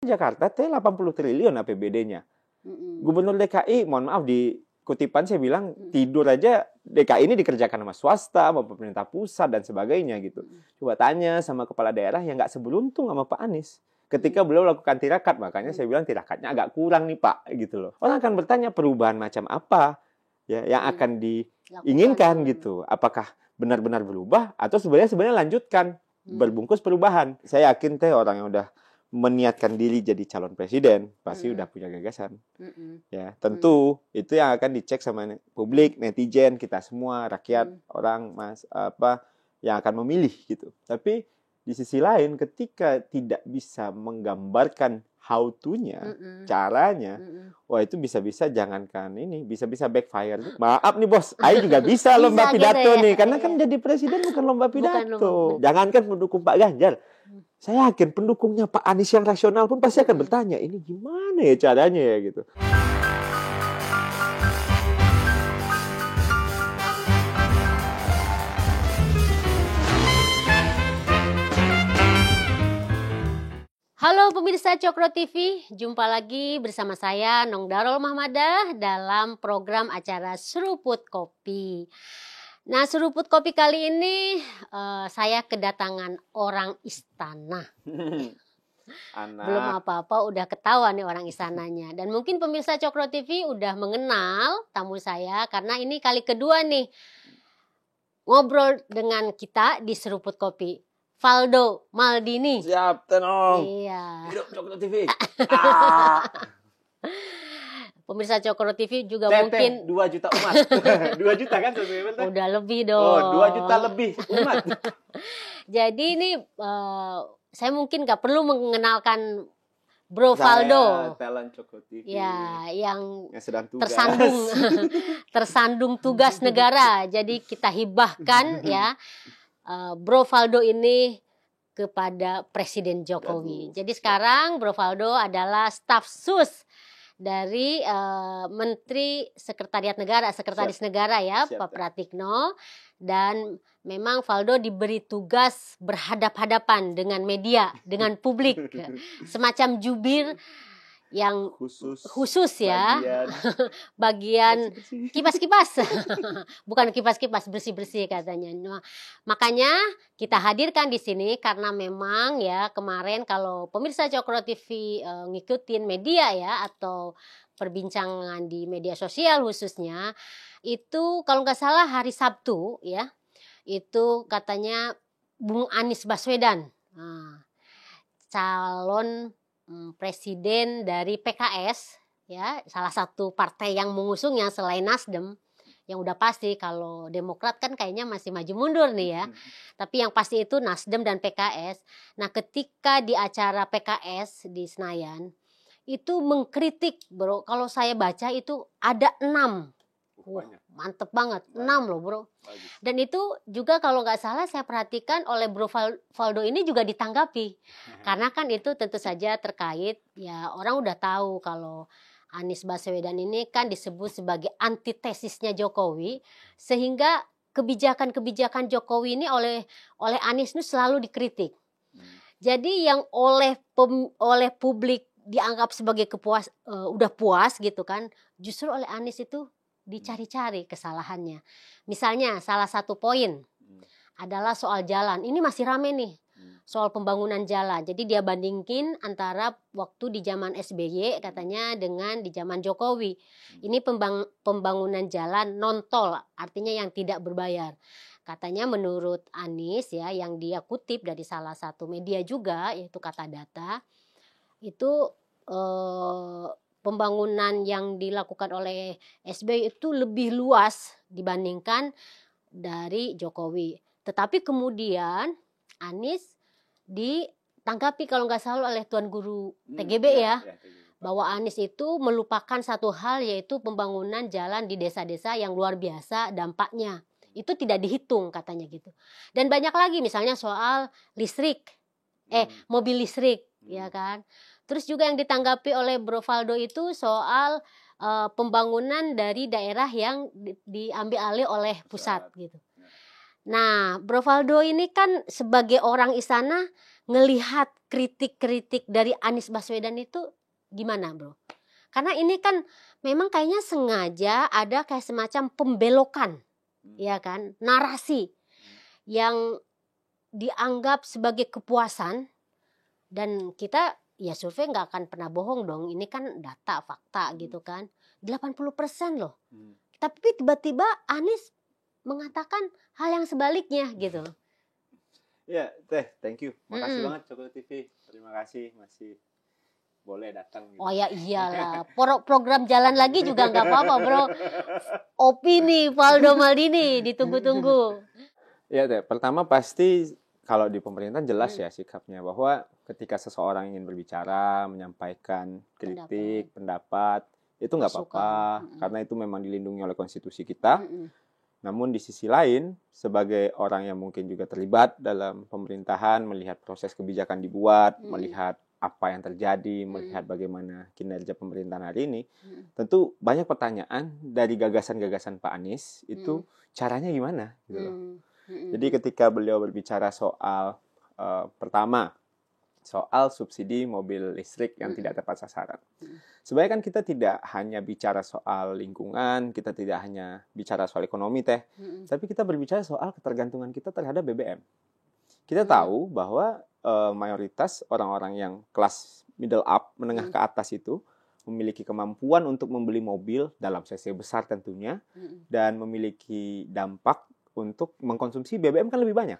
Jakarta 80 triliun APBD-nya. Gubernur DKI, mohon maaf di kutipan saya bilang tidur aja DKI ini dikerjakan sama swasta, sama pemerintah pusat dan sebagainya gitu. Coba tanya sama kepala daerah yang nggak seberuntung sama Pak Anies. Ketika beliau lakukan tirakat, makanya saya bilang tirakatnya agak kurang nih Pak, gitu loh. Orang akan bertanya perubahan macam apa ya yang akan diinginkan gitu. Apakah benar-benar berubah atau sebenarnya lanjutkan berbungkus perubahan. Saya yakin orang yang udah meniatkan diri jadi calon presiden pasti udah punya gagasan. Ya, tentu itu yang akan dicek sama publik, netizen, kita semua, rakyat, orang yang akan memilih gitu. Tapi di sisi lain ketika tidak bisa menggambarkan how to-nya, caranya, wah itu bisa-bisa jangankan ini, bisa-bisa backfire. Maaf nih bos, Ayo juga bisa lomba pidato nih, karena kan jadi presiden bukan lomba pidato. Jangankan pendukung Pak Ganjar, saya yakin pendukungnya Pak Anies yang rasional pun pasti akan bertanya, ini gimana ya caranya ya gitu. Halo pemirsa Cokro TV, jumpa lagi bersama saya Nong Darul Mahmadah dalam program acara Seruput Kopi. Nah, Seruput Kopi kali ini saya kedatangan orang istana. Belum apa-apa udah ketahuan nih orang istananya. Dan mungkin pemirsa Cokro TV udah mengenal tamu saya karena ini kali kedua nih ngobrol dengan kita di Seruput Kopi. Valdo Maldini. Siap, Tenong. Iya. Hidup Cokro TV. Pemirsa Cokro TV juga Tete, mungkin 2 juta umat. 2 juta kan sebenarnya? Udah lebih dong. Oh, 2 juta lebih umat. Jadi ini saya mungkin gak perlu mengenalkan Bro Valdo. Talent Cokro TV. Ya, yang sedang tugas. tersandung tugas negara. Jadi kita hibahkan ya Bro Valdo ini kepada Presiden Jokowi. Jadi sekarang Bro Valdo adalah staf sus dari Menteri Sekretariat Negara, Sekretaris Negara ya, Pak Pratikno. Dan memang Valdo diberi tugas berhadap-hadapan dengan media, dengan publik. Semacam jubir yang khusus ya, bagian kipas-kipas, bukan kipas-kipas, bersih-bersih katanya. Nah, makanya kita hadirkan di sini karena memang ya kemarin kalau pemirsa Cokro TV ngikutin media ya atau perbincangan di media sosial khususnya itu kalau nggak salah hari Sabtu ya itu katanya Bung Anies Baswedan, calon presiden dari PKS ya, salah satu partai yang mengusungnya selain Nasdem. Yang udah pasti kalau Demokrat kan kayaknya masih maju mundur nih ya. Tapi yang pasti itu Nasdem dan PKS. Nah, ketika di acara PKS di Senayan itu mengkritik, Bro. Kalau saya baca itu ada 6. Mantep banget, 6 loh bro. Dan itu juga kalau nggak salah saya perhatikan oleh Bro Valdo ini juga ditanggapi. Karena kan itu tentu saja terkait, ya orang udah tahu kalau Anies Baswedan ini kan disebut sebagai antitesisnya Jokowi. Sehingga kebijakan-kebijakan Jokowi ini oleh Anies itu selalu dikritik. Jadi yang oleh publik dianggap sebagai udah puas gitu kan, justru oleh Anies itu dicari-cari kesalahannya. Misalnya salah satu poin adalah soal jalan. Ini masih rame nih soal pembangunan jalan. Jadi dia bandingkin antara waktu di zaman SBY katanya dengan di zaman Jokowi. Ini pembangunan jalan non tol, artinya yang tidak berbayar. Katanya menurut Anies ya yang dia kutip dari salah satu media juga yaitu Kata Data itu pembangunan yang dilakukan oleh SBY itu lebih luas dibandingkan dari Jokowi. Tetapi kemudian Anies ditanggapi kalau nggak salah oleh Tuan Guru TGB ya, bahwa Anies itu melupakan satu hal yaitu pembangunan jalan di desa-desa yang luar biasa dampaknya. Itu tidak dihitung katanya gitu. Dan banyak lagi misalnya soal listrik, mobil listrik ya kan. Terus juga yang ditanggapi oleh Bro Valdo itu soal pembangunan dari daerah yang diambil alih oleh pusat gitu. Nah, Bro Valdo ini kan sebagai orang istana ngelihat kritik-kritik dari Anies Baswedan itu gimana, Bro? Karena ini kan memang kayaknya sengaja ada kayak semacam pembelokan, ya kan, narasi yang dianggap sebagai kepuasan, dan kita ya survei nggak akan pernah bohong dong, ini kan data, fakta gitu kan, 80% loh. Tapi tiba-tiba Anies mengatakan hal yang sebaliknya gitu. Ya, Teh, thank you. Makasih banget Coklat TV. Terima kasih masih boleh datang. Gitu. Oh ya iyalah, program jalan lagi juga nggak apa-apa, Bro. Opini Valdo Maldini ditunggu-tunggu. Ya, Teh. Pertama pasti kalau di pemerintahan jelas ya sikapnya bahwa ketika seseorang ingin berbicara, menyampaikan kritik, pendapat itu nggak apa-apa karena itu memang dilindungi oleh konstitusi kita. Namun di sisi lain, sebagai orang yang mungkin juga terlibat dalam pemerintahan, melihat proses kebijakan dibuat, melihat apa yang terjadi, melihat bagaimana kinerja pemerintahan hari ini, tentu banyak pertanyaan dari gagasan-gagasan Pak Anies itu caranya gimana gitu loh. Jadi ketika beliau berbicara soal pertama, soal subsidi mobil listrik yang tidak tepat sasaran. Sebenarnya kan kita tidak hanya bicara soal lingkungan, kita tidak hanya bicara soal ekonomi, Teh, tapi kita berbicara soal ketergantungan kita terhadap BBM. Kita tahu bahwa mayoritas orang-orang yang kelas middle up, menengah ke atas itu, memiliki kemampuan untuk membeli mobil dalam cc besar tentunya, dan memiliki dampak untuk mengkonsumsi BBM kan lebih banyak,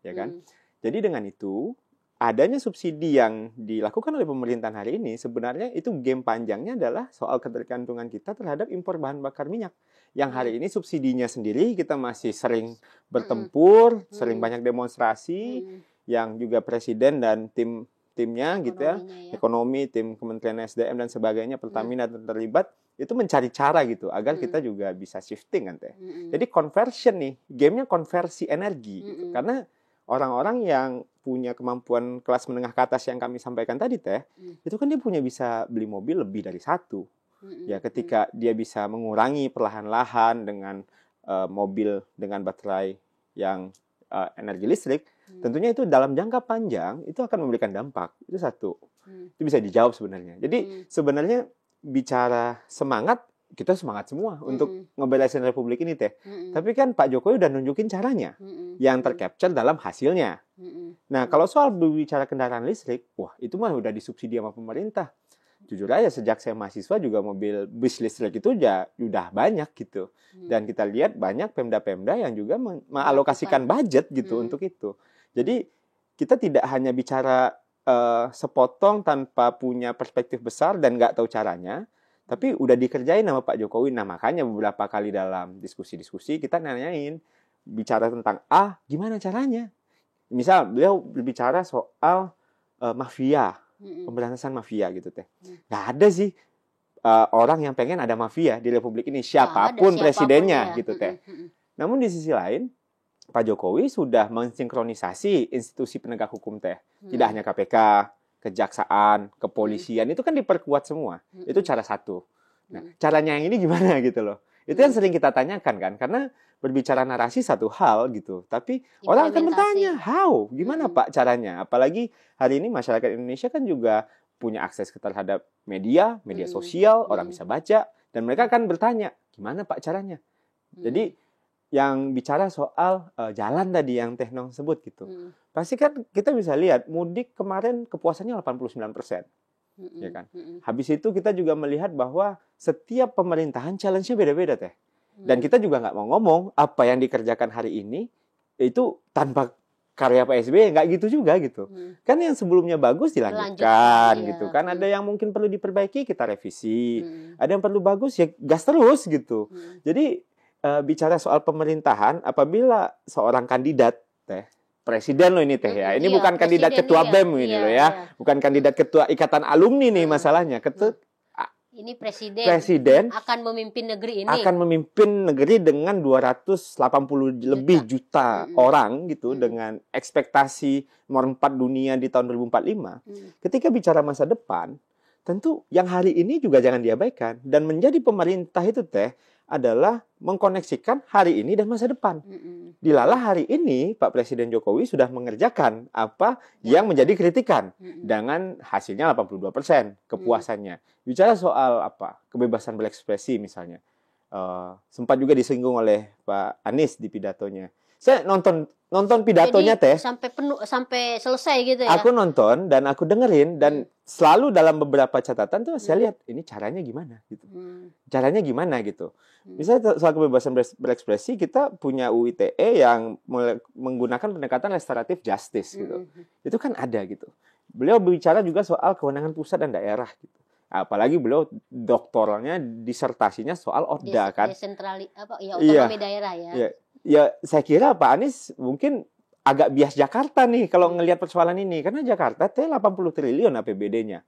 ya kan? Jadi dengan itu, adanya subsidi yang dilakukan oleh pemerintahan hari ini sebenarnya itu game panjangnya adalah soal ketergantungan kita terhadap impor bahan bakar minyak. Yang hari ini subsidinya sendiri kita masih sering bertempur, sering banyak demonstrasi, yang juga presiden dan timnya gitu ya, ekonomi, tim Kementerian SDM dan sebagainya, Pertamina terlibat, itu mencari cara gitu agar kita juga bisa shifting kan, Teh. Jadi conversion nih, gamenya konversi energi gitu. Karena orang-orang yang punya kemampuan kelas menengah ke atas yang kami sampaikan tadi, Teh, itu kan dia punya bisa beli mobil lebih dari satu. Ya, ketika dia bisa mengurangi perlahan-lahan dengan mobil dengan baterai yang energi listrik, tentunya itu dalam jangka panjang itu akan memberikan dampak. Itu satu. Itu bisa dijawab sebenarnya. Jadi sebenarnya bicara semangat, kita semangat semua untuk ngebelain Republik ini, Teh. Tapi kan Pak Jokowi udah nunjukin caranya yang tercapture dalam hasilnya. Nah, kalau soal berbicara kendaraan listrik, wah itu mah udah disubsidi sama pemerintah. Jujur aja sejak saya mahasiswa juga mobil bus listrik itu udah banyak gitu. Dan kita lihat banyak pemda-pemda yang juga mengalokasikan budget gitu untuk itu. Jadi kita tidak hanya bicara sepotong tanpa punya perspektif besar dan nggak tahu caranya, tapi udah dikerjain sama Pak Jokowi. Nah, makanya beberapa kali dalam diskusi-diskusi kita nanyain, bicara tentang gimana caranya? Misal beliau berbicara soal mafia, pemberantasan mafia gitu, Teh. Nggak ada sih orang yang pengen ada mafia di Republik ini, siapapun presidennya gitu, Teh. Namun di sisi lain, Pak Jokowi sudah mensinkronisasi institusi penegak hukum, Teh. Tidak hanya KPK, kejaksaan, kepolisian, itu kan diperkuat semua. Itu cara satu. Nah, caranya yang ini gimana gitu loh. Itu yang sering kita tanyakan kan, karena berbicara narasi satu hal gitu, tapi orang akan bertanya, how? Gimana Pak caranya? Apalagi hari ini masyarakat Indonesia kan juga punya akses terhadap media sosial, orang bisa baca, dan mereka akan bertanya, gimana Pak caranya? Jadi yang bicara soal jalan tadi yang Teh Nong sebut gitu. Pasti kan kita bisa lihat mudik kemarin kepuasannya 89%. Ya kan? Habis itu kita juga melihat bahwa setiap pemerintahan challenge-nya beda-beda, Teh. Dan kita juga nggak mau ngomong apa yang dikerjakan hari ini itu tanpa karya Pak SBY, nggak gitu juga gitu. Kan yang sebelumnya bagus dilanjutkan gitu kan. Ada yang mungkin perlu diperbaiki, kita revisi. Ada yang perlu bagus, ya gas terus gitu. Jadi bicara soal pemerintahan, apabila seorang kandidat, Teh, presiden loh ini, Teh ya. Ini bukan kandidat ketua BEM ini loh ya. Bukan kandidat ketua ikatan alumni nih masalahnya. Ini presiden akan memimpin negeri ini. Akan memimpin negeri dengan 280 lebih juta orang gitu, dengan ekspektasi nomor 4 dunia di tahun 2045. Ketika bicara masa depan, tentu yang hari ini juga jangan diabaikan. Dan menjadi pemerintah itu, Teh, adalah mengkoneksikan hari ini dan masa depan. Dilalah hari ini Pak Presiden Jokowi sudah mengerjakan apa yang menjadi kritikan dengan hasilnya 82% kepuasannya. Bicara soal apa kebebasan berekspresi misalnya, sempat juga disinggung oleh Pak Anies di pidatonya. Saya nonton pidatonya. Jadi, sampai penuh, sampai selesai gitu ya. Aku nonton dan aku dengerin dan selalu dalam beberapa catatan tuh saya lihat ini caranya gimana gitu. Caranya gimana gitu. Misalnya soal kebebasan berekspresi, kita punya UU ITE yang menggunakan pendekatan restoratif justice gitu. Itu kan ada gitu. Beliau bicara juga soal kewenangan pusat dan daerah gitu. Apalagi beliau doktoralnya, disertasinya soal ODA kan. Otonomi daerah ya. Ya, saya kira Pak Anies mungkin agak bias Jakarta nih kalau ngelihat persoalan ini. Karena Jakarta 80 triliun APBD-nya.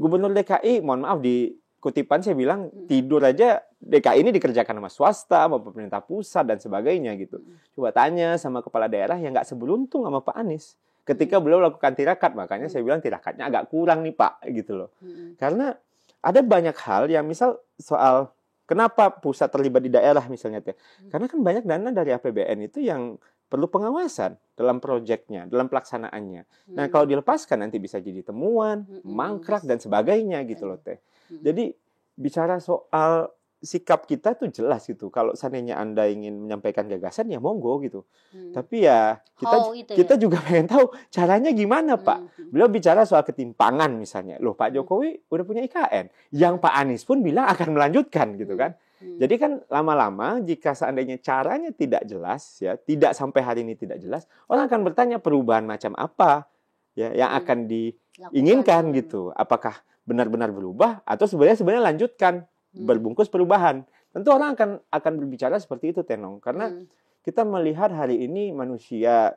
Gubernur DKI, mohon maaf di kutipan saya bilang tidur aja DKI ini dikerjakan sama swasta, sama pemerintah pusat dan sebagainya gitu. Coba tanya sama kepala daerah yang nggak seberuntung sama Pak Anies. Ketika beliau lakukan tirakat, makanya saya bilang tirakatnya agak kurang nih Pak gitu loh. Karena ada banyak hal yang misal soal kenapa pusat terlibat di daerah misalnya teh? Karena kan banyak dana dari APBN itu yang perlu pengawasan dalam proyeknya, dalam pelaksanaannya. Nah, kalau dilepaskan nanti bisa jadi temuan, mangkrak dan sebagainya gitu loh teh. Jadi bicara soal sikap kita tuh jelas gitu. Kalau seandainya Anda ingin menyampaikan gagasan ya monggo gitu. Tapi ya kita juga pengen tahu caranya gimana Pak. Beliau bicara soal ketimpangan misalnya. Loh Pak Jokowi udah punya IKN. Yang Pak Anies pun bilang akan melanjutkan gitu kan. Jadi kan lama-lama jika seandainya caranya tidak jelas ya, tidak sampai hari ini tidak jelas, orang akan bertanya perubahan macam apa ya yang akan diinginkan gitu. Apakah benar-benar berubah atau sebenarnya lanjutkan berbungkus perubahan. Tentu orang akan berbicara seperti itu Tenong, karena kita melihat hari ini manusia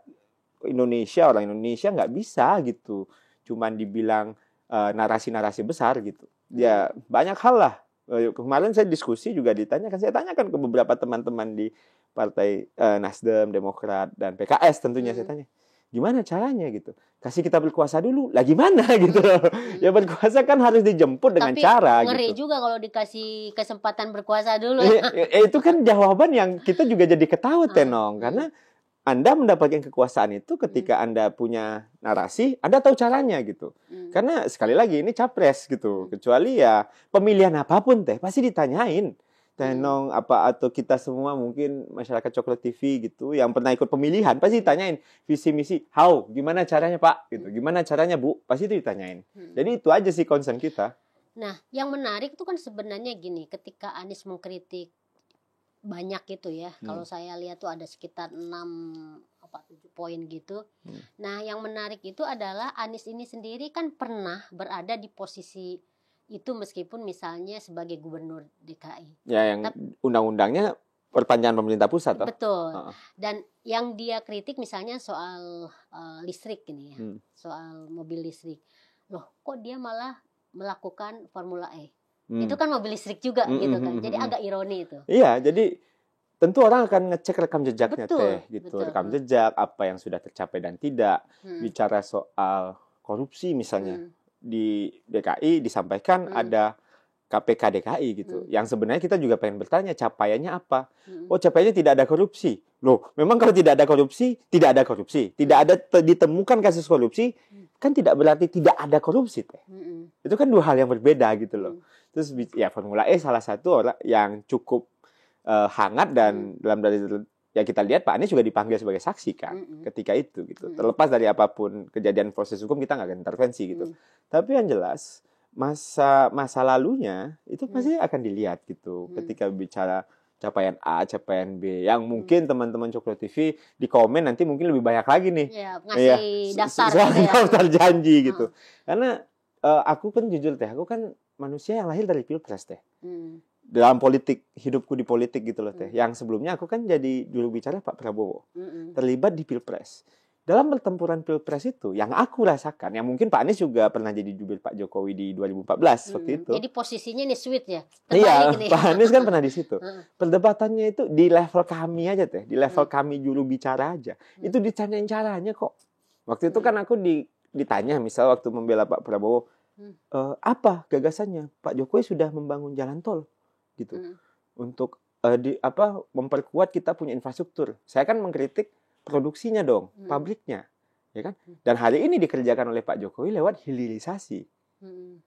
Indonesia, orang Indonesia nggak bisa gitu cuman dibilang narasi-narasi besar gitu. Ya banyak hal lah. Kemarin saya diskusi juga saya tanyakan ke beberapa teman-teman di partai Nasdem, Demokrat dan PKS tentunya saya tanya, gimana caranya gitu? Kasih kita berkuasa dulu. Lah gimana gitu loh. Ya berkuasa kan harus dijemput dengan cara ngeri gitu. juga kalau dikasih kesempatan berkuasa dulu. Itu kan jawaban yang kita juga jadi ketawa Tenong. Karena Anda mendapatkan kekuasaan itu ketika Anda punya narasi, Anda tahu caranya gitu. Karena sekali lagi ini capres gitu. Kecuali ya pemilihan apapun teh pasti ditanyain. Tenong apa atau kita semua mungkin masyarakat Coklat TV gitu yang pernah ikut pemilihan pasti ditanyain visi misi gimana caranya Pak gitu, gimana caranya Bu, pasti itu ditanyain. Jadi itu aja sih concern kita. Nah yang menarik itu kan sebenarnya gini, ketika Anies mengkritik banyak gitu ya, kalau saya lihat tuh ada sekitar 6 7 poin gitu. Nah yang menarik itu adalah Anies ini sendiri kan pernah berada di posisi itu meskipun misalnya sebagai gubernur DKI. Ya yang undang-undangnya perpanjangan pemerintah pusat toh. Betul. Dan yang dia kritik misalnya soal listrik ini ya. Soal mobil listrik. Loh, kok dia malah melakukan Formula E? Itu kan mobil listrik juga gitu kan. Jadi agak ironi itu. Iya, jadi tentu orang akan ngecek rekam jejaknya gitu. Rekam jejak apa yang sudah tercapai dan tidak. Bicara soal korupsi misalnya. Di DKI disampaikan ada KPK DKI gitu. Yang sebenarnya kita juga pengen bertanya capaiannya apa. Oh capaiannya tidak ada korupsi. Loh memang kalau tidak ada korupsi, tidak ada korupsi. Tidak ada ditemukan kasus korupsi, kan tidak berarti tidak ada korupsi teh. Itu kan dua hal yang berbeda gitu loh. Terus ya Formula E salah satu orang yang cukup hangat dan dalam dari ya kita lihat Pak Anies juga dipanggil sebagai saksi kan ketika itu gitu. Terlepas dari apapun kejadian proses hukum kita nggak akan intervensi gitu. Tapi yang jelas masa lalunya itu pasti akan dilihat gitu. Ketika bicara capaian A, capaian B, yang mungkin teman-teman Coklat TV di komen nanti mungkin lebih banyak lagi nih. Ya, ngasih daftar gitu ya. Daftar janji gitu. Karena aku kan jujur teh, aku kan manusia yang lahir dari Pilpres teh. Dalam politik, hidupku di politik gitu loh teh. Yang sebelumnya aku kan jadi juru bicara Pak Prabowo. Terlibat di Pilpres. Dalam pertempuran Pilpres itu, yang aku rasakan, yang mungkin Pak Anies juga pernah jadi jubir Pak Jokowi di 2014 seperti itu. Jadi posisinya ini sweet ya? Iya, Pak Anies kan pernah di situ. Perdebatannya itu di level kami aja teh. Di level kami juru bicara aja. Itu ditanyain caranya kok. Waktu itu kan aku ditanya, misal waktu membela Pak Prabowo, apa gagasannya? Pak Jokowi sudah membangun jalan tol. Gitu. untuk memperkuat kita punya infrastruktur. Saya kan mengkritik produksinya dong, pabriknya, ya kan? Dan hari ini dikerjakan oleh Pak Jokowi lewat hilirisasi.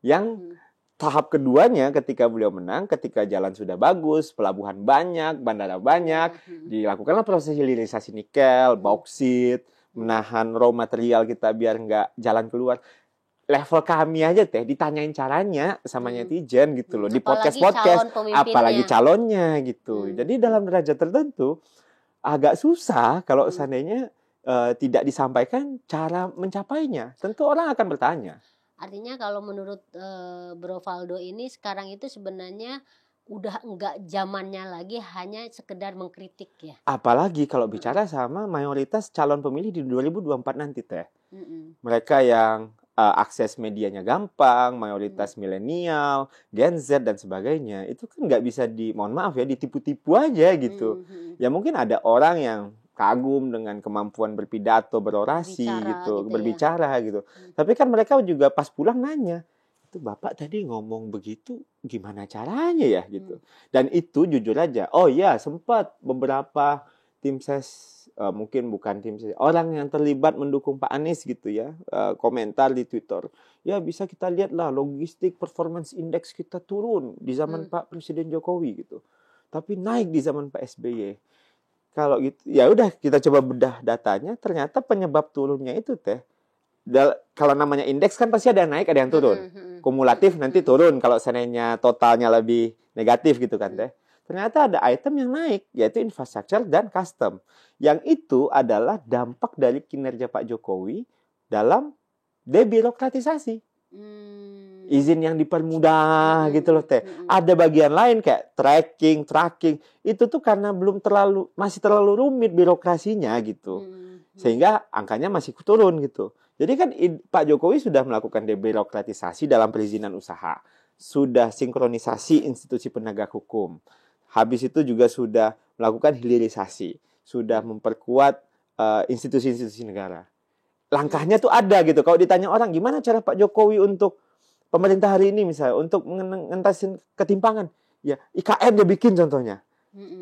Yang tahap keduanya ketika beliau menang, ketika jalan sudah bagus, pelabuhan banyak, bandara banyak, dilakukanlah proses hilirisasi nikel, bauksit, menahan raw material kita biar nggak jalan keluar. Level kami aja ditanyain caranya sama netizen gitu loh, di podcast-podcast, apalagi calonnya gitu. Jadi dalam derajat tertentu agak susah kalau seandainya tidak disampaikan cara mencapainya. Tentu orang akan bertanya. Artinya kalau menurut Bro Valdo ini sekarang itu sebenarnya udah enggak zamannya lagi hanya sekedar mengkritik ya. Apalagi kalau bicara sama mayoritas calon pemilih di 2024 nanti mereka yang akses medianya gampang, mayoritas milenial, Gen Z dan sebagainya, itu kan nggak bisa mohon maaf ya, ditipu-tipu aja gitu. Ya mungkin ada orang yang kagum dengan kemampuan berpidato, berorasi berbicara gitu. Tapi kan mereka juga pas pulang nanya, itu Bapak tadi ngomong begitu, gimana caranya ya gitu. Dan itu jujur aja, oh ya sempat beberapa tim ses mungkin bukan tim ses, orang yang terlibat mendukung Pak Anies gitu ya, komentar di Twitter, ya bisa kita lihatlah logistik performance index kita turun di zaman Pak Presiden Jokowi gitu, tapi naik di zaman Pak SBY. Kalau gitu ya udah kita coba bedah datanya, ternyata penyebab turunnya itu kalau namanya indeks kan pasti ada yang naik ada yang turun, kumulatif nanti turun kalau seandainya totalnya lebih negatif gitu kan Ternyata ada item yang naik, yaitu infrastruktur dan custom. Yang itu adalah dampak dari kinerja Pak Jokowi dalam debirokratisasi. Izin yang dipermudah gitu loh Ada bagian lain kayak tracking, itu tuh karena masih terlalu rumit birokrasinya gitu. Sehingga angkanya masih turun gitu. Jadi kan Pak Jokowi sudah melakukan debirokratisasi dalam perizinan usaha. Sudah sinkronisasi institusi penegak hukum. Habis itu juga sudah melakukan hilirisasi, sudah memperkuat institusi-institusi negara. Langkahnya tuh ada gitu. Kalau ditanya orang, gimana cara Pak Jokowi untuk pemerintah hari ini misalnya, untuk mengentasin ketimpangan? Ya, IKN dia bikin contohnya.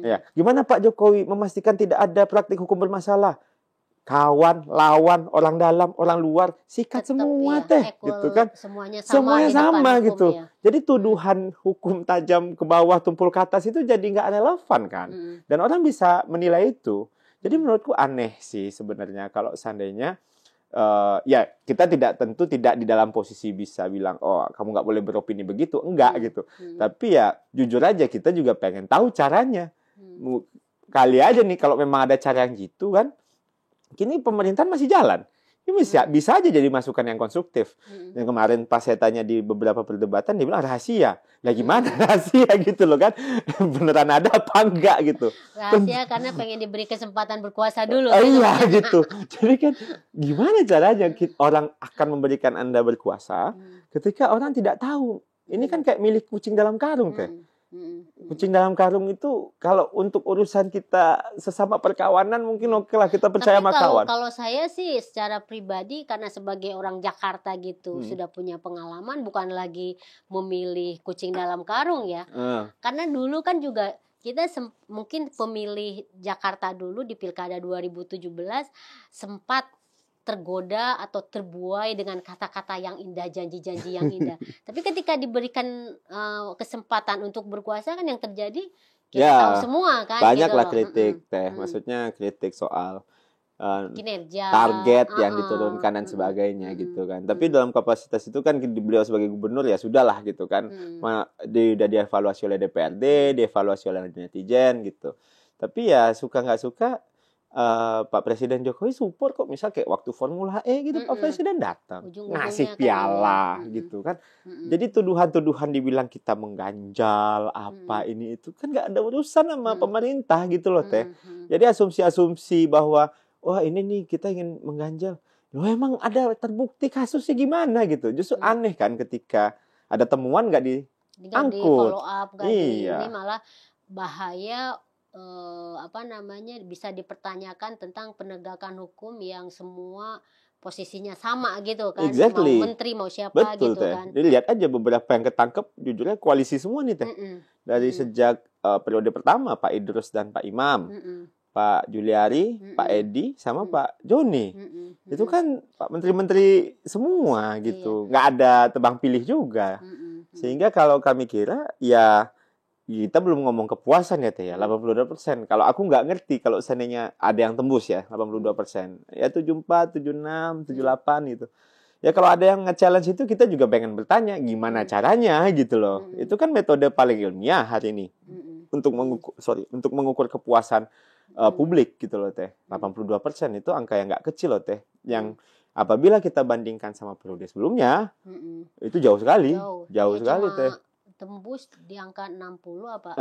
Ya, gimana Pak Jokowi memastikan tidak ada praktik hukum bermasalah? Kawan, lawan, orang dalam, orang luar, sikat tetap semua gitu kan. Semuanya sama gitu. Jadi tuduhan hukum tajam ke bawah, tumpul ke atas itu jadi nggak relevan kan. Dan orang bisa menilai itu. Jadi menurutku aneh sih sebenarnya kalau seandainya ya kita tentu tidak di dalam posisi bisa bilang oh kamu nggak boleh beropini begitu, enggak gitu. Tapi ya jujur aja kita juga pengen tahu caranya. Kali aja nih kalau memang ada cara yang gitu kan. Kini pemerintahan masih jalan. Ini bisa aja jadi masukan yang konstruktif. Yang kemarin pas saya tanya di beberapa perdebatan, dia bilang rahasia. Lah gimana rahasia gitu loh kan? Beneran ada apa enggak gitu. Rahasia karena pengen diberi kesempatan berkuasa dulu. Iya gitu. Jadi kan gimana caranya orang akan memberikan Anda berkuasa ketika orang tidak tahu. Ini kan kayak milik kucing dalam karung Kucing dalam karung itu kalau untuk urusan kita sesama perkawanan mungkin oke lah kita percaya sama kawan. Kalau saya sih secara pribadi karena sebagai orang Jakarta gitu sudah punya pengalaman bukan lagi memilih kucing dalam karung ya. Karena dulu kan juga kita mungkin pemilih Jakarta dulu di Pilkada 2017 sempat tergoda atau terbuai dengan kata-kata yang indah, janji-janji yang indah. Tapi ketika diberikan kesempatan untuk berkuasa kan yang terjadi kita tahu semua kan. Banyaklah kritik maksudnya kritik soal kinerja, target yang diturunkan dan sebagainya gitu kan. Tapi dalam kapasitas itu kan beliau sebagai gubernur ya sudahlah gitu kan. Udah dievaluasi oleh DPRD, dievaluasi oleh netizen gitu. Tapi ya suka nggak suka Pak Presiden Jokowi support kok, misal kayak waktu Formula E gitu Pak Presiden datang ngasih piala gitu kan. Jadi tuduhan-tuduhan dibilang kita mengganjal apa ini itu kan nggak ada urusan sama pemerintah gitu loh Jadi asumsi-asumsi bahwa wah ini nih kita ingin mengganjal, loh emang ada terbukti kasusnya gimana gitu. Justru aneh kan ketika ada temuan nggak diangkut, follow up ini malah bahaya. Bisa dipertanyakan tentang penegakan hukum yang semua posisinya sama gitu kan. Mau menteri mau siapa. Betul, gitu kan. Jadi lihat aja beberapa yang ketangkep jujurnya koalisi semua nih Dari sejak periode pertama Pak Idrus dan Pak Imam, Pak Juliari, Pak Edi, sama Pak Joni. Itu kan Pak menteri-menteri semua gitu, nggak ada tebang pilih juga. Sehingga kalau kami kira ya kita belum ngomong kepuasan ya Teh ya, 82%. Kalau aku nggak ngerti kalau seandainya ada yang tembus ya 82%. Ya 74, 76, 78 gitu. Ya kalau ada yang nge-challenge itu kita juga pengen bertanya gimana caranya gitu loh. Itu kan metode paling ilmiah hari ini untuk mengukur kepuasan publik gitu loh Teh. 82% itu angka yang nggak kecil loh Teh. Yang apabila kita bandingkan sama periode sebelumnya, itu jauh sekali. Jauh sekali Teh. Tembus di angka 60 apa?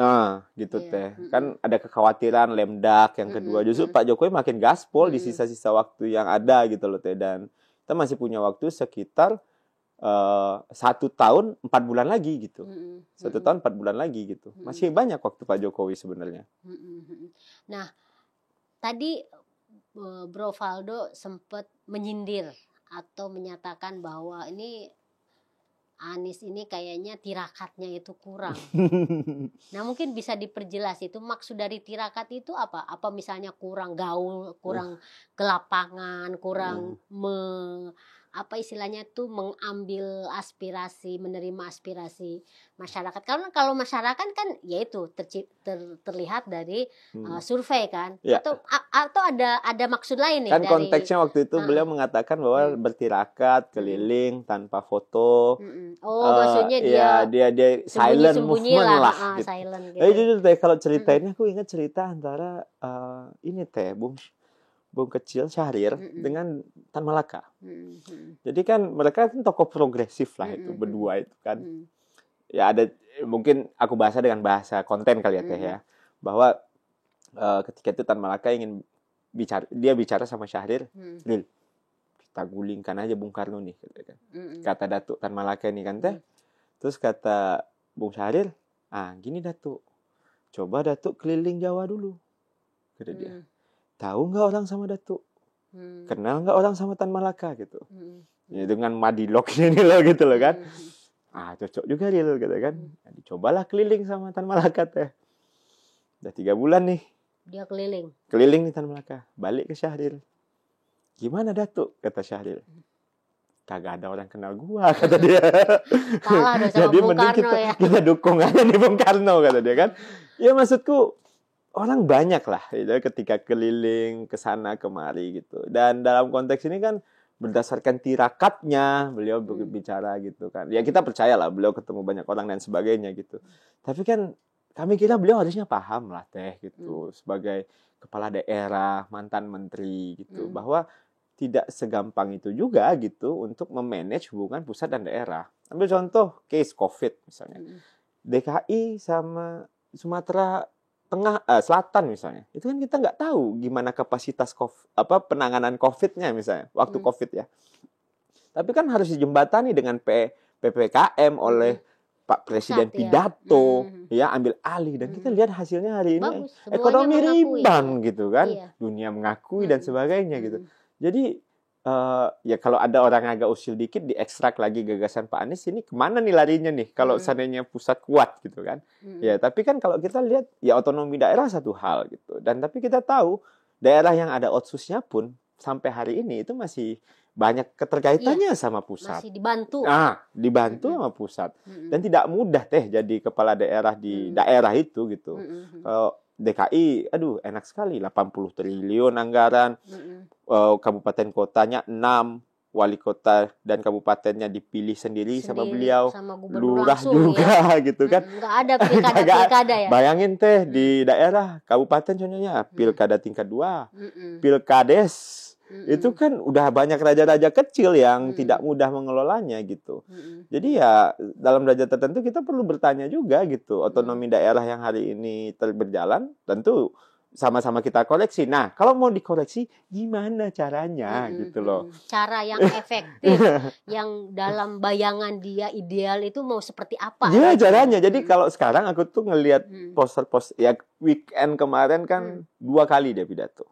Gitu Teh. Kan ada kekhawatiran lemdak yang kedua. Justru Pak Jokowi makin gaspol di sisa-sisa waktu yang ada gitu loh Teh. Dan kita masih punya waktu sekitar 1 tahun 4 bulan lagi gitu. 1 tahun 4 bulan lagi gitu. Masih banyak waktu Pak Jokowi sebenarnya. Nah, tadi Bro Valdo sempat menyindir atau menyatakan bahwa ini Anies ini kayaknya tirakatnya itu kurang. Nah, mungkin bisa diperjelas itu maksud dari tirakat itu apa? Apa misalnya kurang gaul, kurang ke lapangan, kurang apa istilahnya tuh mengambil aspirasi, menerima aspirasi masyarakat. Karena kalau masyarakat kan yaitu terlihat dari survei kan. Atau ada maksud lain nih kan dari konteksnya waktu itu beliau mengatakan bahwa bertirakat keliling tanpa foto. Maksudnya dia silent movement lah gitu. Silent gitu. Jujur Teh kalau ceritainnya aku ingat cerita antara ini Teh Bung Kecil Syahrir dengan Tan Malaka. Jadi kan mereka kan tokoh progresif lah itu berdua itu kan. Ya ada mungkin aku bahasa dengan bahasa konten kali ya Teh ya. Bahwa ketika itu Tan Malaka ingin bicara sama Syahrir, Ril, kita gulingkan aja Bung Karno nih kata Datuk Tan Malaka ini kan Teh. Terus kata Bung Syahrir, gini Datuk, coba Datuk keliling Jawa dulu, kata dia. Tahu nggak orang sama Datuk? Kenal nggak orang sama Tan Malaka gitu? Ya, dengan madilognya ini loh gitu loh kan? Cocok juga Ril gitu kan? Dicobalah keliling sama Tan Malaka Teh. Udah 3 bulan nih. Dia keliling nih Tan Malaka. Balik ke Syahrir. Gimana Datuk? Kata Syahrir. Kagak ada orang kenal gua, kata dia. Kalah dong sama Jadi Bung mending Karno ya. kita dukung aja nih Bung Karno, kata dia kan. Ya maksudku orang banyak lah gitu, ketika keliling ke sana kemari gitu. Dan dalam konteks ini kan berdasarkan tirakatnya beliau berbicara gitu kan. Ya kita percaya lah beliau ketemu banyak orang dan sebagainya gitu. Tapi kan kami kira beliau harusnya paham lah Teh gitu sebagai kepala daerah, mantan menteri gitu, bahwa tidak segampang itu juga gitu untuk memanage hubungan pusat dan daerah. Ambil contoh case COVID misalnya. DKI sama Sumatera Selatan misalnya, itu kan kita nggak tahu gimana kapasitas penanganan COVID-nya misalnya waktu COVID ya. Tapi kan harus dijembatani dengan PPKM oleh Pak Presiden pidato, ya ambil alih dan kita lihat hasilnya hari ini. Bagus, ekonomi rebound gitu kan, dunia mengakui dan sebagainya gitu. Jadi ya kalau ada orang agak usil dikit diekstrak lagi gagasan Pak Anies, ini kemana nih larinya nih kalau seandainya pusat kuat gitu kan. Ya tapi kan kalau kita lihat ya otonomi daerah satu hal gitu, dan tapi kita tahu daerah yang ada otsusnya pun sampai hari ini itu masih banyak keterkaitannya sama pusat. Masih dibantu. Dibantu sama pusat. Dan tidak mudah Teh jadi kepala daerah di daerah itu gitu. Kalau DKI, enak sekali 80 triliun anggaran. Kabupaten kotanya 6, wali kota dan kabupatennya dipilih sendiri sama beliau. Sama lurah juga gitu kan. Nggak ada pilkada ya. Bayangin Teh di daerah kabupaten contohnya pilkada tingkat 2, pilkades. Itu kan udah banyak raja-raja kecil yang tidak mudah mengelolanya gitu. Jadi ya dalam derajat tertentu kita perlu bertanya juga gitu. Otonomi daerah yang hari ini berjalan tentu sama-sama kita koreksi. Nah, kalau mau dikoreksi gimana caranya gitu loh. Cara yang efektif yang dalam bayangan dia ideal itu mau seperti apa? Ya caranya. Jadi kalau sekarang aku tuh ngelihat poster-poster ya weekend kemarin kan 2 kali dia pidato.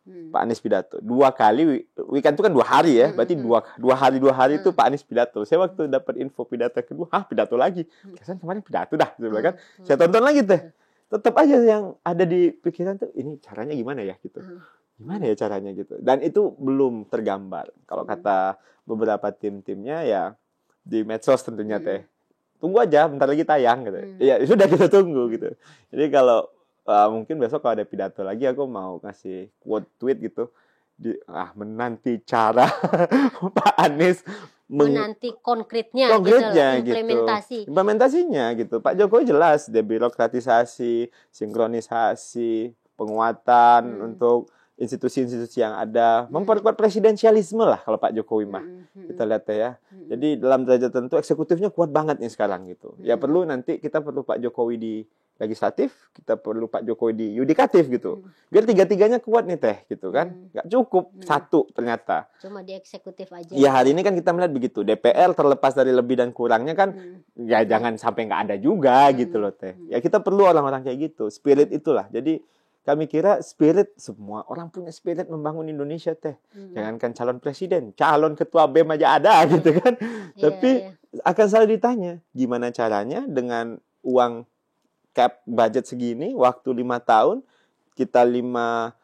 Pak Anies pidato 2 kali, weekend itu kan 2 hari ya, berarti 2 hari itu Pak Anies pidato. Saya waktu dapat info pidato kedua, pidato lagi. Kesan kemarin pidato dah, saya bilang kan. Saya tonton lagi Teh. tetap aja yang ada di pikiran tuh ini caranya gimana ya gitu. Gimana ya caranya gitu. Dan itu belum tergambar. Kalau kata beberapa tim-timnya ya di medsos tentunya teh. Tunggu aja, bentar lagi tayang gitu. Ya sudah kita tunggu gitu. Jadi kalau mungkin besok kalau ada pidato lagi aku mau kasih quote tweet gitu. Menanti cara Pak Anies menanti konkretnya gitu loh, implementasinya gitu. Pak Jokowi jelas debirokratisasi, sinkronisasi, penguatan untuk institusi-institusi yang ada, memperkuat presidensialisme lah kalau Pak Jokowi mah. Kita lihat ya. Jadi dalam derajat tertentu eksekutifnya kuat banget nih sekarang gitu. Ya perlu nanti kita perlu Pak Jokowi di legislatif, kita perlu Pak Jokowi di yudikatif gitu. Biar tiga-tiganya kuat nih teh gitu kan. Nggak cukup satu ternyata. Cuma di eksekutif aja. Ya hari ini kan kita melihat begitu. DPR terlepas dari lebih dan kurangnya kan ya jangan sampai nggak ada juga gitu loh teh. Ya kita perlu orang-orang kayak gitu. Spirit itulah. Jadi kami kira spirit, semua orang punya spirit membangun Indonesia teh. Jangankan calon presiden, calon ketua BEM aja ada gitu kan. Tapi akan selalu ditanya, gimana caranya dengan uang cap budget segini, waktu 5 tahun, kita 5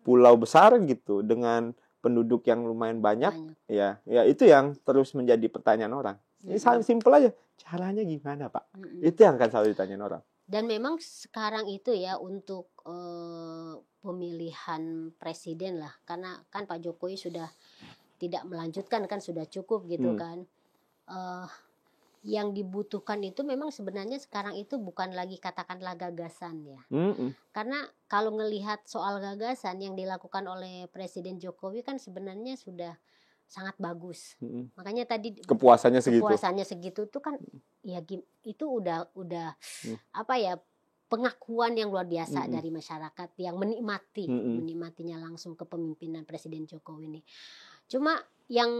pulau besar gitu, dengan penduduk yang lumayan banyak. Ya itu yang terus menjadi pertanyaan orang. Ini simpel aja, caranya gimana Pak? Itu yang akan selalu ditanyain orang. Dan memang sekarang itu ya untuk pemilihan presiden lah, karena kan Pak Jokowi sudah tidak melanjutkan kan, sudah cukup gitu kan. Yang dibutuhkan itu memang sebenarnya sekarang itu bukan lagi katakanlah gagasan ya. Karena kalau ngelihat soal gagasan yang dilakukan oleh Presiden Jokowi kan sebenarnya sudah sangat bagus. Makanya tadi kepuasannya segitu tuh kan ya itu udah apa ya, pengakuan yang luar biasa dari masyarakat yang menikmatinya langsung kepemimpinan Presiden Jokowi ini. Cuma yang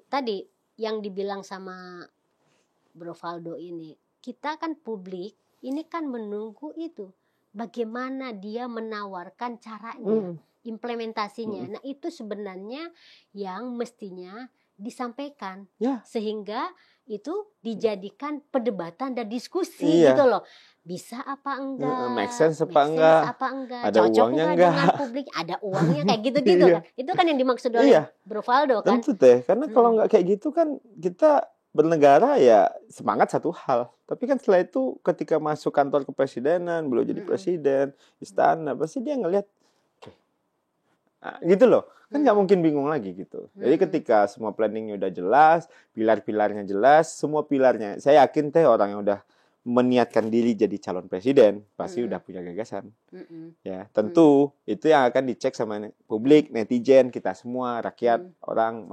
tadi yang dibilang sama Bro Valdo ini, kita kan publik ini kan menunggu itu bagaimana dia menawarkan caranya, implementasinya. Nah itu sebenarnya yang mestinya disampaikan sehingga itu dijadikan perdebatan dan diskusi gitu loh. Bisa apa enggak? Make sense apa enggak? Ada cocok uangnya enggak dengan publik? Ada uangnya kayak gitu-gitu kan. Itu kan yang dimaksud oleh Bro Valdo kan. Tentu teh, karena kalau enggak kayak gitu kan kita bernegara ya semangat satu hal. Tapi kan setelah itu ketika masuk kantor kepresidenan, belum jadi presiden, istana, pasti dia ngelihat gitu loh. Kan nggak mungkin bingung lagi gitu. Jadi ketika semua planningnya udah jelas, pilar-pilarnya jelas, semua pilarnya, saya yakin teh orang yang udah meniatkan diri jadi calon presiden pasti udah punya gagasan. Ya, tentu itu yang akan dicek sama publik, netizen, kita semua, rakyat, orang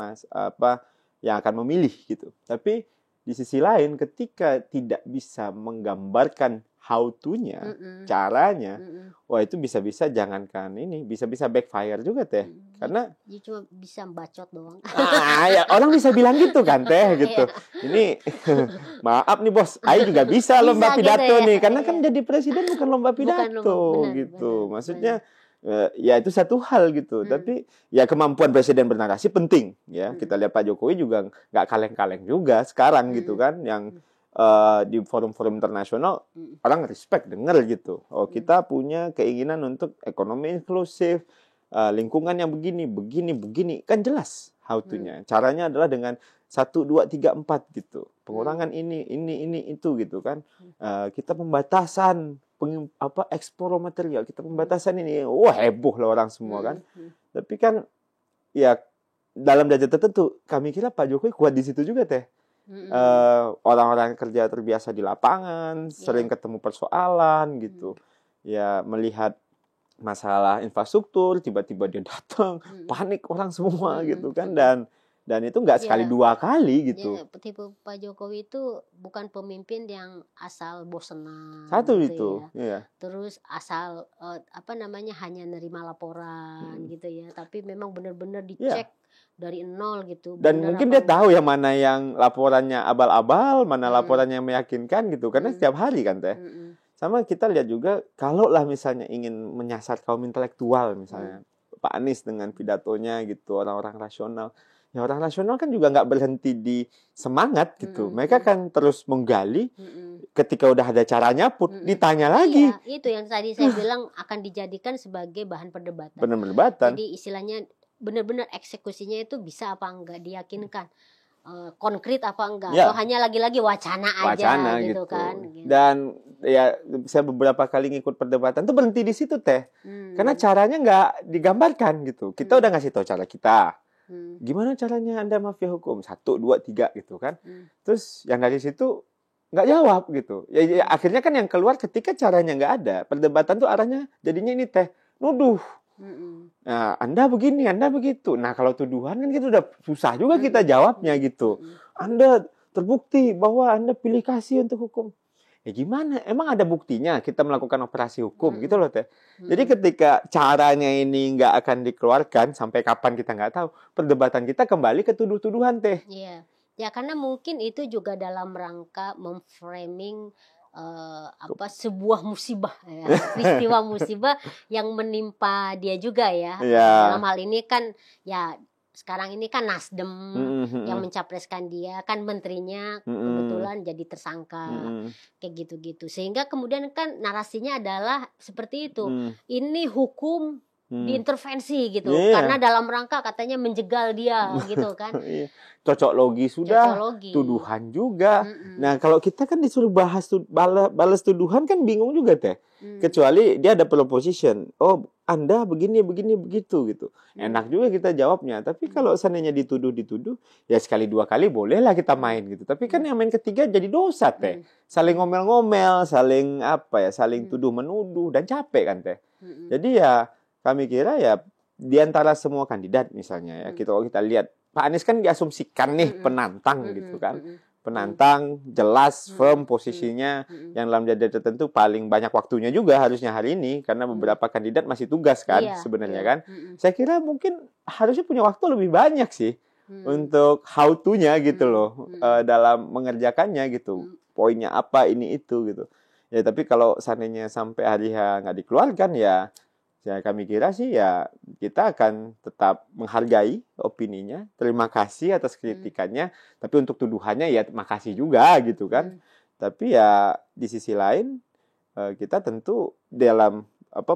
yang akan memilih gitu. Tapi di sisi lain ketika tidak bisa menggambarkan how to-nya, caranya, wah itu bisa-bisa jangankan ini, bisa-bisa backfire juga teh. Karena dia cuma bisa bacot doang. Ya orang bisa bilang gitu kan teh gitu. Ini maaf nih bos, Ai juga bisa lomba pidato gitu, nih, karena kan jadi presiden bukan lomba pidato gitu. Maksudnya ya itu satu hal gitu. Tapi ya kemampuan presiden bernarasi penting ya. Kita lihat Pak Jokowi juga nggak kaleng-kaleng juga sekarang gitu kan, yang di forum-forum internasional orang respect denger gitu. Oh kita punya keinginan untuk ekonomi inklusif, lingkungan yang begini kan jelas how to-nya. Caranya adalah dengan 1, 2, 3, 4 gitu. Pengurangan ini itu gitu kan. Kita pembatasan ekspor material, kita pembatasan ini. Wah heboh lah orang semua kan. Tapi kan ya dalam derajat tertentu kami kira Pak Jokowi kuat di situ juga teh. Orang-orang kerja terbiasa di lapangan, sering ketemu persoalan gitu. Ya melihat masalah infrastruktur, tiba-tiba dia datang, panik orang semua gitu kan, dan itu nggak sekali dua kali gitu. Ya, tipe Pak Jokowi itu bukan pemimpin yang asal bosenan. Satu gitu itu, ya. Terus asal hanya nerima laporan gitu ya, tapi memang benar-benar dicek dari nol gitu. Dan mungkin dia tahu ya mana yang laporannya abal-abal, mana laporannya yang meyakinkan gitu, karena setiap hari kan teh. Sama kita lihat juga, kalau lah misalnya ingin menyasar kaum intelektual misalnya, Pak Anies dengan pidatonya gitu, orang-orang rasional, Ya orang rasional kan juga nggak berhenti di semangat gitu. Mereka kan terus menggali. Ketika udah ada caranya pun ditanya lagi. Iya, itu yang tadi saya bilang akan dijadikan sebagai bahan perdebatan. Perdebatan. Jadi istilahnya benar-benar eksekusinya itu bisa apa enggak, diyakinkan, konkret apa enggak, atau hanya lagi-lagi wacana aja gitu kan. Gitu. Dan ya saya beberapa kali ngikut perdebatan tuh berhenti di situ teh. Karena caranya nggak digambarkan gitu. Kita udah ngasih tahu cara kita. Gimana caranya Anda mafia hukum? 1, 2, 3 gitu kan. Terus yang dari situ nggak jawab gitu. Ya, akhirnya kan yang keluar ketika caranya nggak ada. Perdebatan tuh arahnya jadinya ini teh nuduh. Nah, Anda begini, Anda begitu. Nah, kalau tuduhan kan kita udah susah juga kita jawabnya gitu. Anda terbukti bahwa Anda pilih kasih untuk hukum. Ya gimana? Emang ada buktinya kita melakukan operasi hukum gitu loh teh. Jadi ketika caranya ini nggak akan dikeluarkan sampai kapan kita nggak tahu, perdebatan kita kembali ke tuduh-tuduhan teh. Iya, ya karena mungkin itu juga dalam rangka memframing sebuah musibah, ya, peristiwa musibah yang menimpa dia juga ya. Dalam hal ini kan ya. Sekarang ini kan Nasdem yang mencapreskan dia, kan menterinya kebetulan jadi tersangka, kayak gitu-gitu. Sehingga kemudian kan narasinya adalah seperti itu. Ini hukum diintervensi gitu, karena dalam rangka katanya menjegal dia gitu kan. Cocok logi sudah, tuduhan juga. Nah kalau kita kan disuruh balas tuduhan kan bingung juga teh. Kecuali dia ada proposition, oh Anda begini begitu gitu. Enak juga kita jawabnya. Tapi kalau seandainya dituduh, ya sekali 2 kali bolehlah kita main gitu. Tapi kan yang main ketiga jadi dosa teh. Saling ngomel-ngomel, saling tuduh menuduh dan capek kan teh. Jadi ya kami kira ya di antara semua kandidat misalnya ya, kalau kita lihat Pak Anies kan diasumsikan nih penantang gitu kan. Penantang, jelas, firm posisinya, yang dalam jadwal tertentu paling banyak waktunya juga harusnya hari ini, karena beberapa kandidat masih tugas kan sebenarnya kan. Saya kira mungkin harusnya punya waktu lebih banyak sih untuk how to-nya gitu loh, dalam mengerjakannya gitu. Poinnya apa, ini itu gitu. Ya tapi kalau seandainya sampai hari H nggak dikeluarkan ya kami kira sih ya kita akan tetap menghargai opininya, terima kasih atas kritikannya, tapi untuk tuduhannya ya makasih juga gitu kan. Tapi ya di sisi lain kita tentu dalam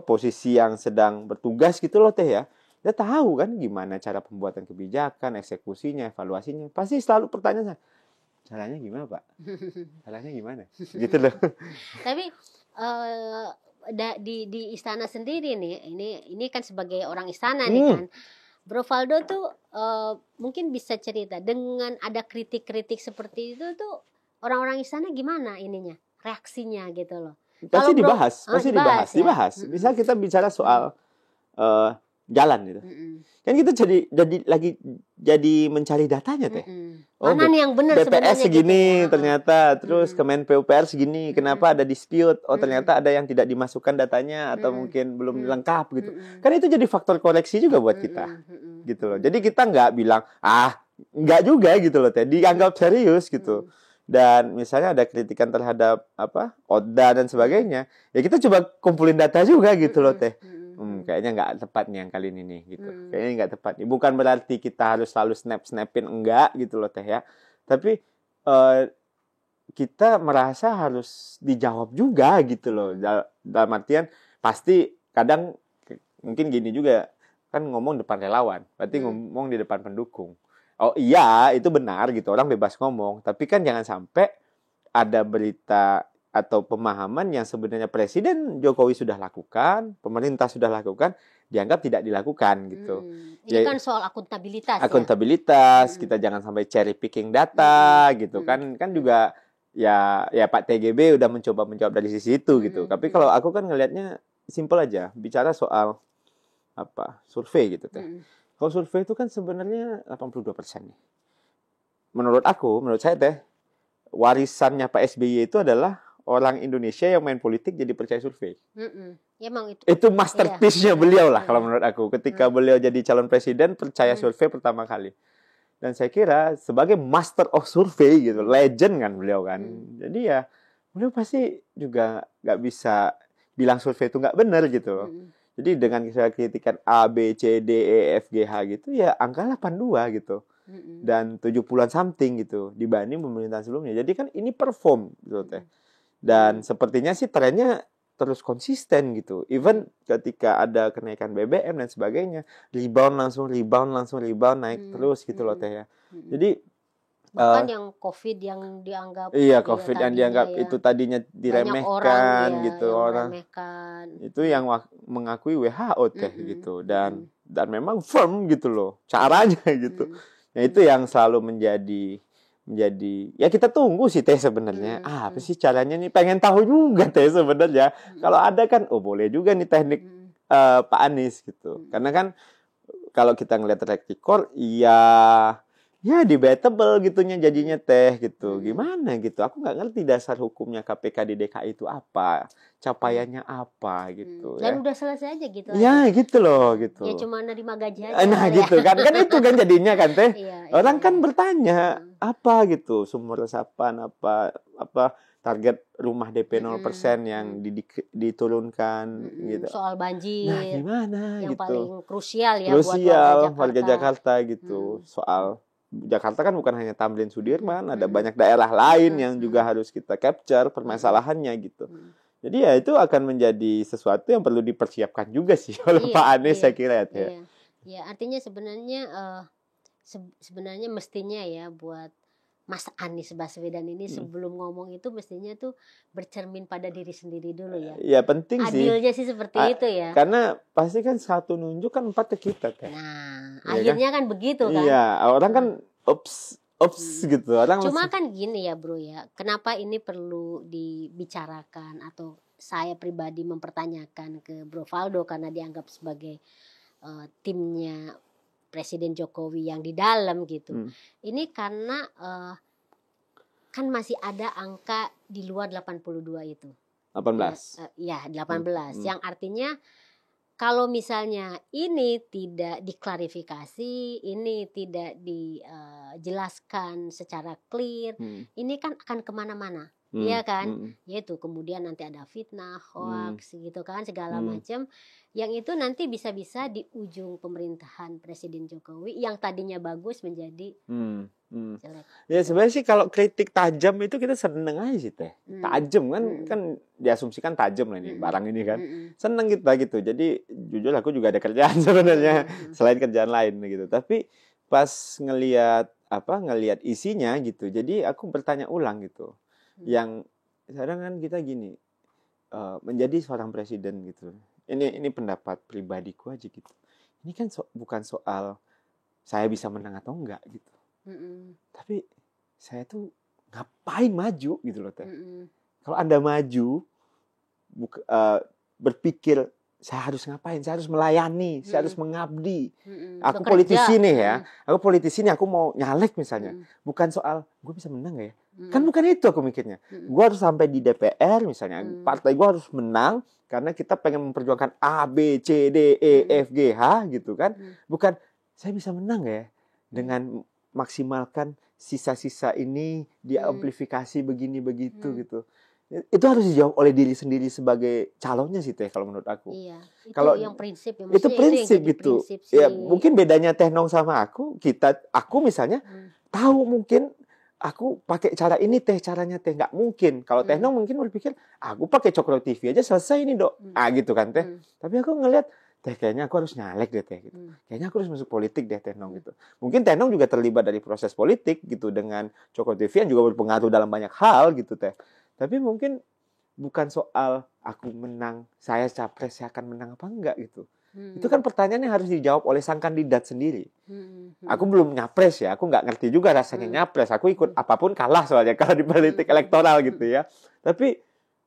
posisi yang sedang bertugas gitu loh teh ya. Kita tahu kan gimana cara pembuatan kebijakan, eksekusinya, evaluasinya. Pasti selalu pertanyaan, caranya gimana Pak? Caranya gimana? Gitu loh. Tapi di istana sendiri nih, ini kan sebagai orang istana nih kan, Bro Valdo tuh mungkin bisa cerita dengan ada kritik-kritik seperti itu tuh orang-orang istana gimana ininya, reaksinya gitu loh. Pasti dibahas. Misal kita bicara soal jalan gitu. Kan kita jadi mencari datanya teh. Mana nih yang benar BPS segini gitu. Ternyata, terus Kemen PUPR segini, kenapa ada dispute? Oh ternyata ada yang tidak dimasukkan datanya atau mungkin belum lengkap gitu. Kan itu jadi faktor koreksi juga buat kita, gitu loh. Jadi kita nggak bilang nggak juga gitu loh teh, dianggap serius gitu. Dan misalnya ada kritikan terhadap ODA dan sebagainya, ya kita coba kumpulin data juga gitu loh teh. Kayaknya nggak tepat nih yang kali ini nih gitu. Kayaknya nggak tepat nih. Bukan berarti kita harus selalu snapin enggak gitu loh teh ya. Tapi kita merasa harus dijawab juga gitu loh. Dalam artian pasti kadang mungkin gini juga, kan ngomong depan relawan, berarti ngomong di depan pendukung. Oh iya itu benar gitu, orang bebas ngomong. Tapi kan jangan sampai ada berita atau pemahaman yang sebenarnya Presiden Jokowi sudah lakukan, pemerintah sudah lakukan, dianggap tidak dilakukan gitu. Ini kan soal akuntabilitas. Akuntabilitas, kita jangan sampai cherry picking data gitu kan juga ya Pak TGB udah mencoba menjawab dari sisi itu gitu. Tapi kalau aku kan ngelihatnya simple aja, bicara soal survei gitu teh. Kalau survei itu kan sebenarnya 82% nih. Menurut saya teh warisannya Pak SBY itu adalah orang Indonesia yang main politik jadi percaya survei. Emang itu masterpiece-nya beliau lah kalau menurut aku. Ketika beliau jadi calon presiden percaya survei pertama kali. Dan saya kira sebagai master of survei gitu, legend kan beliau kan. Jadi ya beliau pasti juga nggak bisa bilang survei itu nggak benar gitu. Jadi dengan saya kritikan A, B, C, D, E, F, G, H gitu ya angka 82 gitu. dan 70-an something gitu dibanding pemerintahan sebelumnya. Jadi kan ini perform gitu teh. Dan sepertinya sih trennya terus konsisten gitu. Even ketika ada kenaikan BBM dan sebagainya, rebound naik terus gitu loh teh ya. Jadi bahkan yang COVID yang dianggap COVID yang dianggap ya, itu tadinya diremehkan gitu orang. Itu yang mengakui WHO teh gitu dan memang firm gitu loh caranya gitu. Nah itu yang selalu menjadi ya kita tunggu sih teh sebenarnya. Apa sih caranya nih? Pengen tahu juga teh sebenarnya. Kalau ada kan boleh juga nih teknik Pak Anies gitu. Karena kan kalau kita ngelihat track record ya debatable gitunya jadinya teh gitu. Gimana gitu. Aku nggak ngerti dasar hukumnya KPK di DKI itu apa. Capaiannya apa gitu. Dan udah selesai aja gitu. Ya gitu loh gitu. Ya cuma nerima gaji aja. Nah gitu kan. Kan itu kan jadinya kan teh. Orang kan bertanya apa gitu. Sumber resapan apa target rumah DP 0% yang diturunkan gitu. Soal banjir. Nah gimana yang gitu. Paling krusial ya buat warga Jakarta gitu. Soal Jakarta kan bukan hanya Tamrin Sudirman, ada banyak daerah lain yang juga harus kita capture permasalahannya gitu. Jadi ya itu akan menjadi sesuatu yang perlu dipersiapkan juga sih oleh Pak Anies saya kira ya. Ya artinya sebenarnya mestinya ya buat Mas Anies Baswedan ini sebelum ngomong itu mestinya tuh bercermin pada diri sendiri dulu ya. Iya penting sih. Adilnya sih seperti itu ya. Karena pasti kan satu nunjuk kan 4 ke kita kan. Nah akhirnya kan begitu kan. Iya orang kan ups gitu. Orang cuma kan gini ya bro ya. Kenapa ini perlu dibicarakan atau saya pribadi mempertanyakan ke Bro Valdo karena dianggap sebagai timnya Presiden Jokowi yang di dalam gitu. Ini karena kan masih ada angka di luar 82 itu. 18. Ya 18. Yang artinya kalau misalnya ini tidak diklarifikasi, ini tidak dijelaskan secara clear, ini kan akan kemana-mana. Iya kan, yaitu kemudian nanti ada fitnah, hoax gitu kan segala macam, yang itu nanti bisa-bisa di ujung pemerintahan Presiden Jokowi yang tadinya bagus menjadi jelek. Ya sebenarnya sih kalau kritik tajam itu kita seneng aja sih teh, tajam kan diasumsikan tajam lah ini barang ini kan, seneng kita gitu. Jadi jujur aku juga ada kerjaan sebenarnya selain kerjaan lain gitu, tapi pas ngelihat isinya gitu, jadi aku bertanya ulang gitu. Yang sekarang kan kita gini menjadi seorang presiden gitu. Ini pendapat pribadiku aja gitu. Ini kan bukan soal saya bisa menang atau enggak gitu. Tapi saya tuh ngapain maju gitu loh teh. Kalau Anda maju berpikir saya harus ngapain? Saya harus melayani, saya harus mengabdi. Aku politisi nih ya. Aku politisi nih, aku mau nyalek misalnya. Bukan soal gue bisa menang gak ya? Kan bukan itu aku mikirnya. Gue harus sampai di DPR misalnya. Partai gue harus menang karena kita pengen memperjuangkan A, B, C, D, E, F, G, H gitu kan. Bukan saya bisa menang ya dengan maksimalkan sisa-sisa ini diamplifikasi begini begitu gitu. Itu harus dijawab oleh diri sendiri sebagai calonnya sih teh kalau menurut aku. Iya. Itu kalau yang prinsip ya. Itu prinsip gitu. Ya mungkin bedanya Teh Nong sama aku misalnya tahu mungkin aku pakai cara ini teh caranya teh nggak mungkin. Kalau Teh Nong mungkin berpikir aku pakai Cokro TV aja selesai ini dok. Gitu kan teh. Tapi aku ngelihat teh kayaknya aku harus nyalek deh teh gitu. Kayaknya aku harus masuk politik deh Teh Nong gitu. Mungkin Teh Nong juga terlibat dari proses politik gitu dengan Cokro TV yang juga berpengaruh dalam banyak hal gitu teh. Tapi mungkin bukan soal aku menang, saya capres, saya akan menang apa enggak gitu. Itu kan pertanyaan yang harus dijawab oleh sang kandidat sendiri. Aku belum nyapres ya, aku nggak ngerti juga rasanya nyapres. Aku ikut apapun kalah soalnya kalau di politik elektoral gitu ya. Tapi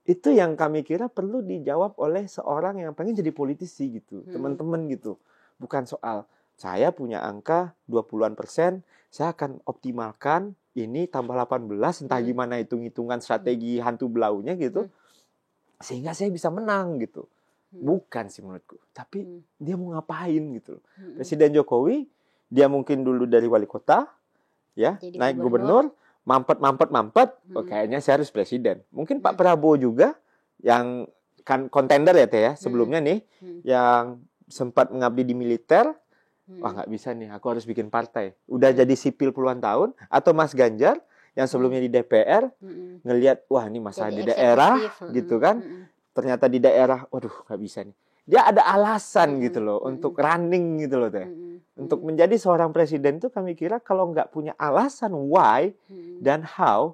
itu yang kami kira perlu dijawab oleh seorang yang pengen jadi politisi gitu, teman-teman gitu. Bukan soal saya punya angka 20-an%, saya akan optimalkan ini tambah 18, entah gimana hitung-hitungan strategi hantu belaunya gitu, sehingga saya bisa menang gitu. Bukan sih menurutku, tapi dia mau ngapain gitu. Presiden Jokowi, dia mungkin dulu dari wali kota, ya, jadi naik gubernur, mampet, kayaknya saya harus presiden. Mungkin Pak Prabowo juga, yang kan kontender ya teh ya, sebelumnya nih, yang sempat mengabdi di militer, wah nggak bisa nih, aku harus bikin partai. Udah jadi sipil puluhan tahun, atau Mas Ganjar yang sebelumnya di DPR ngelihat, wah ini masalah di daerah gitu kan, ternyata di daerah, waduh nggak bisa nih. Dia ada alasan gitu loh untuk running gitu loh teh. Untuk menjadi seorang presiden itu kami kira kalau nggak punya alasan why dan how,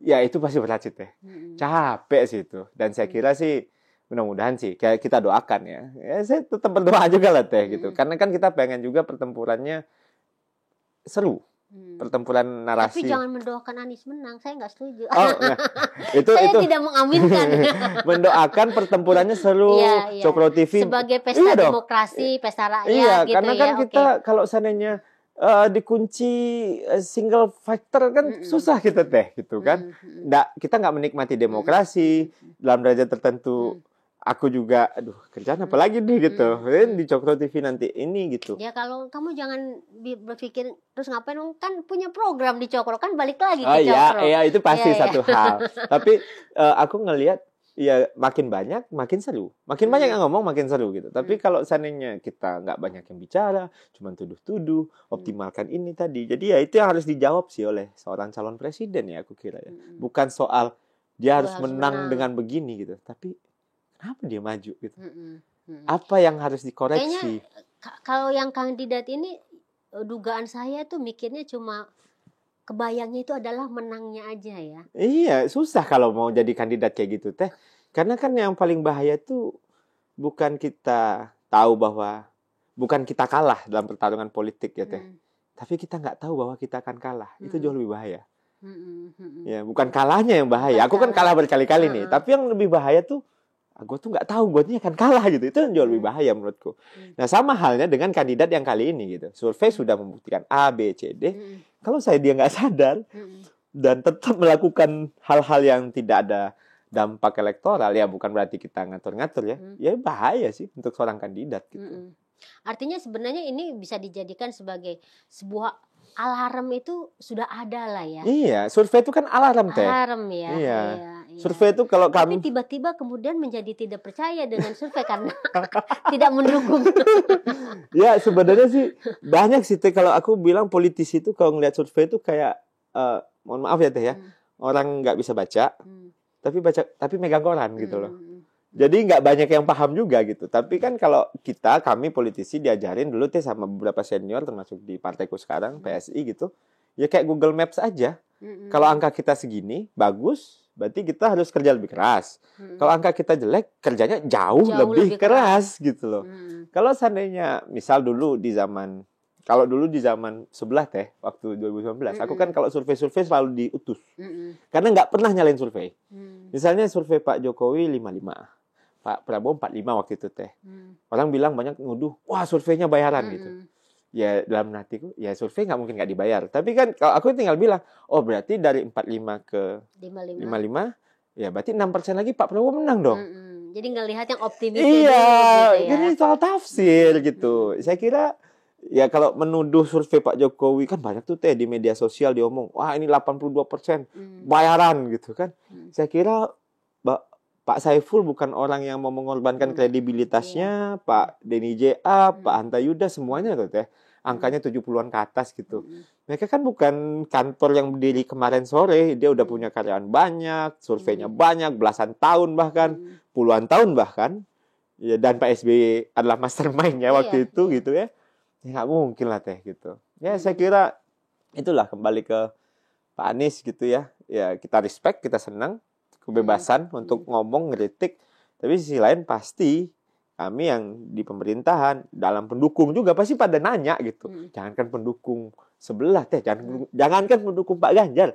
ya itu pasti berat sih teh. Capek sih itu. Dan saya kira sih mudah-mudahan sih kayak kita doakan ya. Ya saya tetap berdoa juga lah teh gitu. Karena kan kita pengen juga pertempurannya seru. Pertempuran narasi. Tapi jangan mendoakan Anies menang, saya nggak setuju. Oh, nah, saya tidak mengaminkan. Mendoakan pertempurannya seru. Iya. Cokro TV sebagai pesta demokrasi, pesta rakyat. Iya, gitu karena kan ya. kita kalau seandainya dikunci single factor kan susah kita teh gitu kan. Kita nggak menikmati demokrasi dalam derajat tertentu. Aku juga, aduh kerjaan apa lagi nih gitu. Di Cokro TV nanti ini gitu. Ya kalau kamu jangan berpikir terus ngapain, kan punya program di Cokro, kan balik lagi ke Oh Cokro. iya itu pasti satu hal. Tapi aku ngelihat ya makin banyak makin seru. Makin banyak yang ngomong makin seru gitu. Tapi kalau seandainya kita nggak banyak yang bicara, cuma tuduh-tuduh, optimalkan ini tadi. Jadi ya itu yang harus dijawab sih oleh seorang calon presiden ya aku kira ya. Bukan soal dia harus menang dengan begini gitu. Tapi kenapa dia maju gitu? Apa yang harus dikoreksi? Kayaknya kalau yang kandidat ini, dugaan saya tuh mikirnya cuma kebayangnya itu adalah menangnya aja ya. Iya, susah kalau mau jadi kandidat kayak gitu teh. Karena kan yang paling bahaya tuh bukan kita tahu bahwa bukan kita kalah dalam pertarungan politik ya teh. Tapi kita nggak tahu bahwa kita akan kalah. Itu jauh lebih bahaya. Ya, bukan kalahnya yang bahaya. Aku kan kalah berkali-kali nih. Tapi yang lebih bahaya tuh gue tuh nggak tahu gue ini akan kalah gitu. Itu yang jauh lebih bahaya menurutku. Nah sama halnya dengan kandidat yang kali ini gitu. Survei sudah membuktikan A, B, C, D. Kalau dia nggak sadar dan tetap melakukan hal-hal yang tidak ada dampak elektoral, ya bukan berarti kita ngatur-ngatur ya. Ya bahaya sih untuk seorang kandidat gitu. Artinya sebenarnya ini bisa dijadikan sebagai sebuah alarm, itu sudah ada lah ya. Iya, survei itu kan alarm teh. Alarm ya. Iya. Survei itu kalau kami. Tapi tiba-tiba kemudian menjadi tidak percaya dengan survei karena tidak mendukung. Ya sebenarnya sih banyak sih teh. Kalau aku bilang politisi itu kalau ngelihat survei itu kayak mohon maaf ya teh ya, orang nggak bisa baca, tapi megang koran gitu loh. Jadi nggak banyak yang paham juga gitu. Tapi kan kalau kami politisi diajarin dulu teh sama beberapa senior termasuk di partaiku sekarang PSI gitu, ya kayak Google Maps aja. Kalau angka kita segini bagus, berarti kita harus kerja lebih keras. Kalau angka kita jelek, kerjanya jauh lebih keras gitu loh. Kalau seandainya misal dulu di zaman sebelah teh waktu 2019, aku kan kalau survei selalu diutus. Karena nggak pernah nyalain survei. Misalnya survei Pak Jokowi 55. Pak Prabowo 45 waktu itu teh. Orang bilang banyak nuduh, wah surveinya bayaran gitu. Ya dalam hatiku, ya survei nggak mungkin nggak dibayar. Tapi kan kalau aku tinggal bilang, oh berarti dari 45 ke 55, ya berarti 6% lagi Pak Prabowo menang dong. Jadi ngelihat yang optimis. Iya, gitu ya. Ini soal tafsir gitu. Saya kira ya kalau menuduh survei Pak Jokowi kan banyak tuh teh di media sosial diomong, wah ini 82% bayaran gitu kan. Saya kira Pak Saiful bukan orang yang mau mengorbankan kredibilitasnya, Pak Denny J.A., Pak Hanta Yuda, semuanya tuh teh. Angkanya 70-an ke atas gitu. Mereka kan bukan kantor yang berdiri kemarin sore, dia udah punya karyawan banyak, surveinya banyak, belasan tahun bahkan, puluhan tahun bahkan. Ya, dan Pak SBY adalah mastermind-nya waktu itu gitu ya. Ya nggak mungkin lah teh gitu. Ya saya kira itulah kembali ke Pak Anies gitu ya. Ya kita respect, kita senang. Kebebasan untuk ngomong, ngeritik. Tapi sisi lain pasti kami yang di pemerintahan, dalam pendukung juga pasti pada nanya gitu. Jangankan pendukung sebelah teh, jangankan pendukung Pak Ganjar.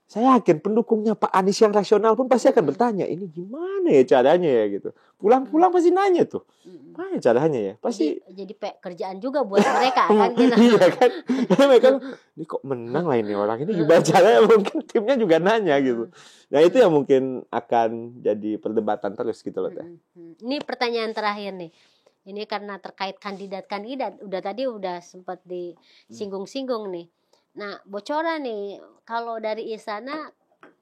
Saya yakin pendukungnya Pak Anies yang rasional pun pasti akan bertanya, ini gimana ya caranya ya gitu. Pulang-pulang pasti nanya tuh, gimana caranya ya? Pasti jadi kerjaan juga buat mereka kan gitu. Iya kan, karena mereka ini kok menang lah ini orang ini gimana caranya, mungkin timnya juga nanya gitu. Nah itu yang mungkin akan jadi perdebatan terus gitu loh teh. Ini pertanyaan terakhir nih. Ini karena terkait kandidat-kandidat, udah sempat disinggung-singgung nih. Nah, bocoran nih, kalau dari Istana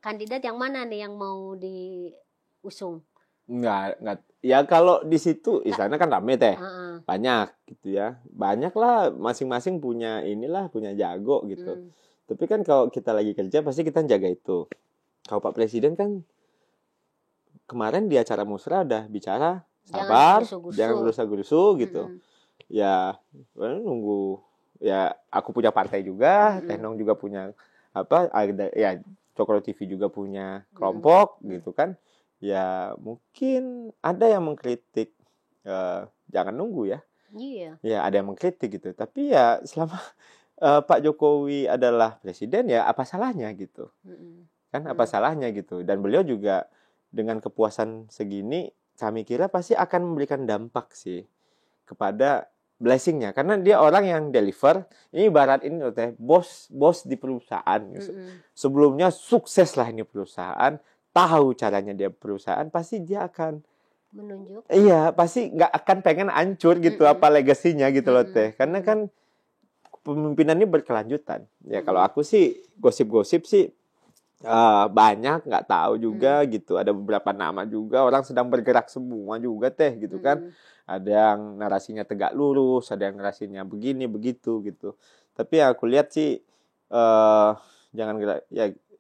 kandidat yang mana nih yang mau diusung? Nggak. Ya kalau di situ istana kan rame teh. Banyak gitu ya. Banyak lah, masing-masing punya inilah, punya jago gitu. Tapi kan kalau kita lagi kerja pasti kita jaga itu. Kalau Pak Presiden kan kemarin di acara musrah udah bicara sabar, jangan gerusa-gerusu gitu. Ya, nunggu. Ya, aku punya partai juga, Teh Nong juga punya apa? Ada ya, Cokro TV juga punya kelompok gitu kan. Ya, mungkin ada yang mengkritik. Jangan nunggu ya. Iya. Ya, ada yang mengkritik gitu. Tapi ya selama Pak Jokowi adalah presiden ya apa salahnya gitu. Kan apa salahnya gitu. Dan beliau juga dengan kepuasan segini kami kira pasti akan memberikan dampak sih kepada blessingnya, karena dia orang yang deliver. Ini ibarat ini loh teh, bos di perusahaan. Sebelumnya sukses lah ini perusahaan, tahu caranya dia perusahaan, pasti dia akan menunjuk. Iya, pasti nggak akan pengen hancur gitu apa legasinya gitu loh teh, karena kan pemimpinannya berkelanjutan. Ya kalau aku sih gosip-gosip sih banyak, nggak tahu juga gitu. Ada beberapa nama juga, orang sedang bergerak semua juga teh gitu kan. Ada yang narasinya tegak lurus, ada yang narasinya begini begitu gitu. Tapi aku lihat sih jangan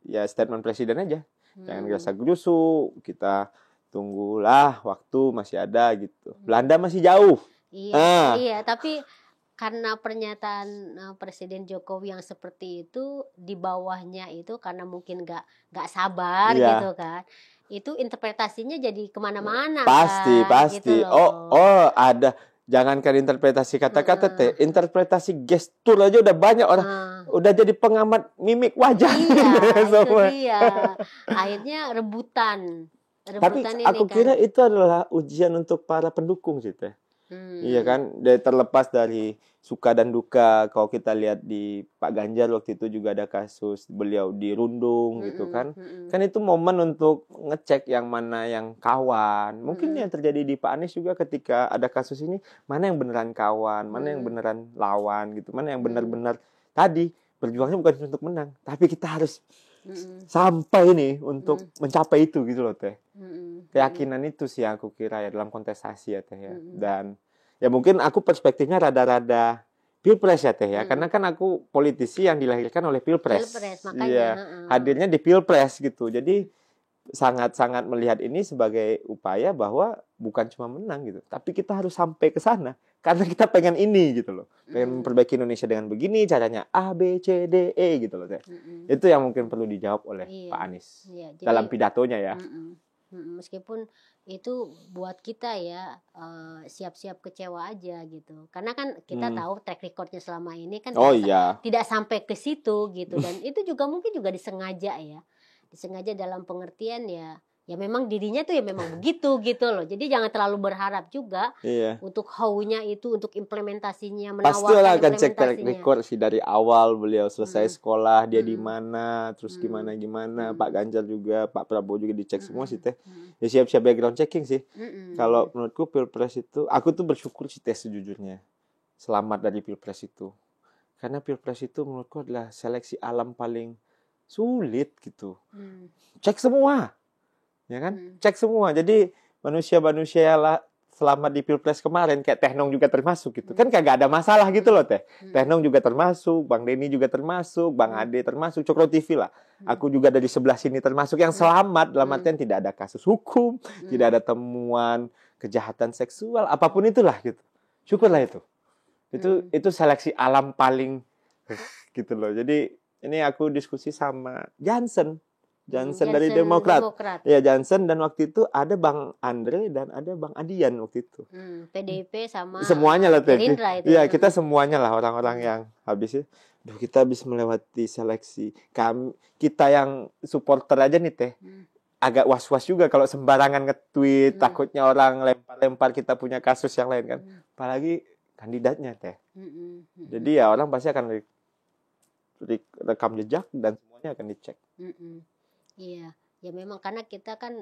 ya statement presiden aja. Jangan gerasa-gerusu, kita tunggulah, waktu masih ada gitu. Belanda masih jauh. Iya, tapi karena pernyataan Presiden Jokowi yang seperti itu, di bawahnya itu karena mungkin nggak sabar gitu kan, itu interpretasinya jadi kemana-mana pasti gitu loh. Ada, jangankan interpretasi kata-kata teh, interpretasi gestur aja udah banyak orang udah jadi pengamat mimik wajah. Itu dia akhirnya rebutan tapi aku kira itu adalah ujian untuk para pendukung sih teh. Iya kan, terlepas dari suka dan duka. Kalau kita lihat di Pak Ganjar waktu itu juga ada kasus beliau dirundung gitu kan. Kan itu momen untuk ngecek yang mana yang kawan. Mungkin yang terjadi di Pak Anies juga ketika ada kasus ini, mana yang beneran kawan, mana yang beneran lawan gitu, mana yang benar-benar tadi berjuangnya bukan untuk menang, tapi kita harus sampai nih untuk mencapai itu gitu loh teh. Keyakinan itu sih yang aku kira ya dalam kontestasi ya teh ya. Dan ya mungkin aku perspektifnya rada-rada pilpres ya teh ya, karena kan aku politisi yang dilahirkan oleh pilpres. Makanya hadirnya di pilpres gitu. Jadi sangat-sangat melihat ini sebagai upaya bahwa bukan cuma menang gitu, tapi kita harus sampai ke sana karena kita pengen ini gitu loh. Pengen memperbaiki Indonesia dengan begini caranya, A, B, C, D, E gitu loh teh. Itu yang mungkin perlu dijawab oleh Pak Anies dalam pidatonya ya. Meskipun itu buat kita ya siap-siap kecewa aja gitu, karena kan kita tahu track recordnya selama ini kan tidak sampai ke situ gitu. Dan itu juga mungkin juga disengaja dalam pengertian ya memang dirinya tuh ya memang begitu gitu loh. Jadi jangan terlalu berharap juga untuk how-nya itu, untuk implementasinya, menawarkan pastilah akan implementasinya. Cek track record sih dari awal beliau selesai sekolah dia di mana, terus gimana Pak Ganjar juga, Pak Prabowo juga dicek semua sih teh. Ya siap-siap background checking sih. Kalau menurutku pilpres itu, aku tuh bersyukur sih teh sejujurnya selamat dari pilpres itu, karena pilpres itu menurutku adalah seleksi alam paling sulit gitu. Cek semua. Ya kan? Cek semua. Jadi manusia-manusia lah selama di pilpres kemarin kayak Teh Nong juga termasuk gitu. Kan kagak ada masalah gitu loh teh. Teh Nong juga termasuk, Bang Denny juga termasuk, Bang Ade termasuk, Cokro TV lah. Aku juga dari sebelah sini termasuk yang selamat dalam artian tidak ada kasus hukum, tidak ada temuan kejahatan seksual, apapun itulah gitu. Syukurlah itu. Itu seleksi alam paling gitu loh. Jadi ini aku diskusi sama Johnson dari Demokrat. Ya Johnson, dan waktu itu ada Bang Andre dan ada Bang Adian waktu itu. PDIP sama semuanya lah Gerindra itu. Iya, kita semuanya lah orang-orang yang habis kita habis melewati seleksi. Kita yang supporter aja nih teh. Agak was-was juga kalau sembarangan nge-tweet, takutnya orang lempar-lempar kita punya kasus yang lain kan. Apalagi kandidatnya teh. Jadi ya orang pasti akan rekam jejak dan semuanya akan dicek. Iya, ya memang karena kita kan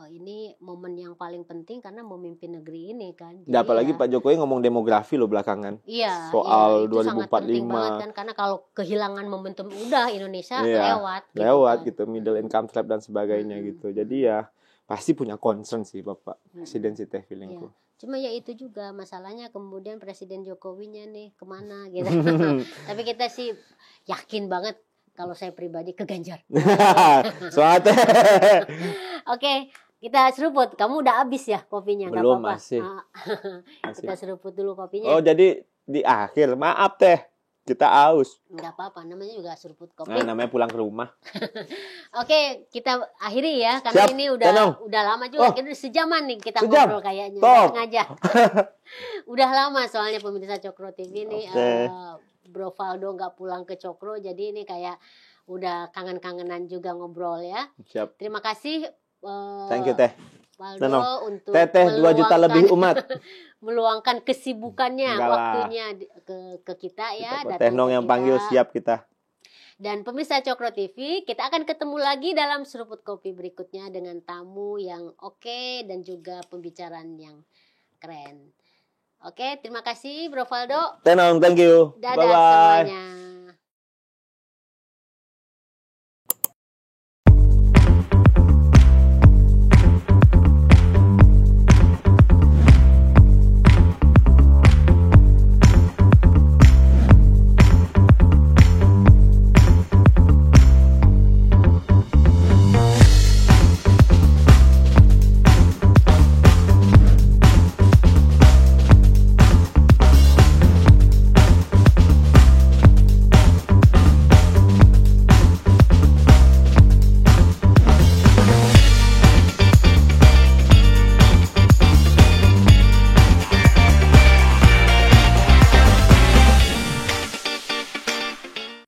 ini momen yang paling penting karena memimpin negeri ini kan. Jadi apalagi Pak Jokowi ngomong demografi loh belakangan. Soal 2045 banget kan, karena kalau kehilangan momentum udah Indonesia lewat gitu, middle income trap dan sebagainya gitu. Jadi ya pasti punya concern sih Bapak Presiden sih teh feelingku. Cuma ya itu juga masalahnya kemudian Presiden Jokowinya nih kemana gitu. Tapi kita sih yakin banget kalau saya pribadi ke Ganjar. Soalnya Oke, kita seruput. Kamu udah habis ya kopinya? belum, Gak apa-apa. masih. Kita seruput dulu kopinya. Oh, jadi di akhir. Maaf teh. Kita aus. Nggak apa-apa, namanya juga seruput kopi. Nah, namanya pulang ke rumah. Oke, kita akhiri ya karena Siap, ini Tenong. udah lama juga. Oh, Kita sejaman nih kita sejam. ngobrol kayaknya. Top. Sengaja. Udah lama soalnya pemirsa Cokro TV ini Bro Valdo nggak pulang ke Cokro, jadi ini kayak udah kangen-kangenan juga ngobrol ya. Siap. Terima kasih Thank you teh. Valdo Tenong. untuk Teteh 2 juta lebih umat. meluangkan kesibukannya, Enggak lah. waktunya ke kita ya. Teh Nong yang panggil siap kita. Dan pemirsa Cokro TV, kita akan ketemu lagi dalam seruput kopi berikutnya dengan tamu yang oke dan juga pembicaraan yang keren. Oke, terima kasih Bro Valdo. Teh Nong, thank you. Dadah Bye-bye. semuanya.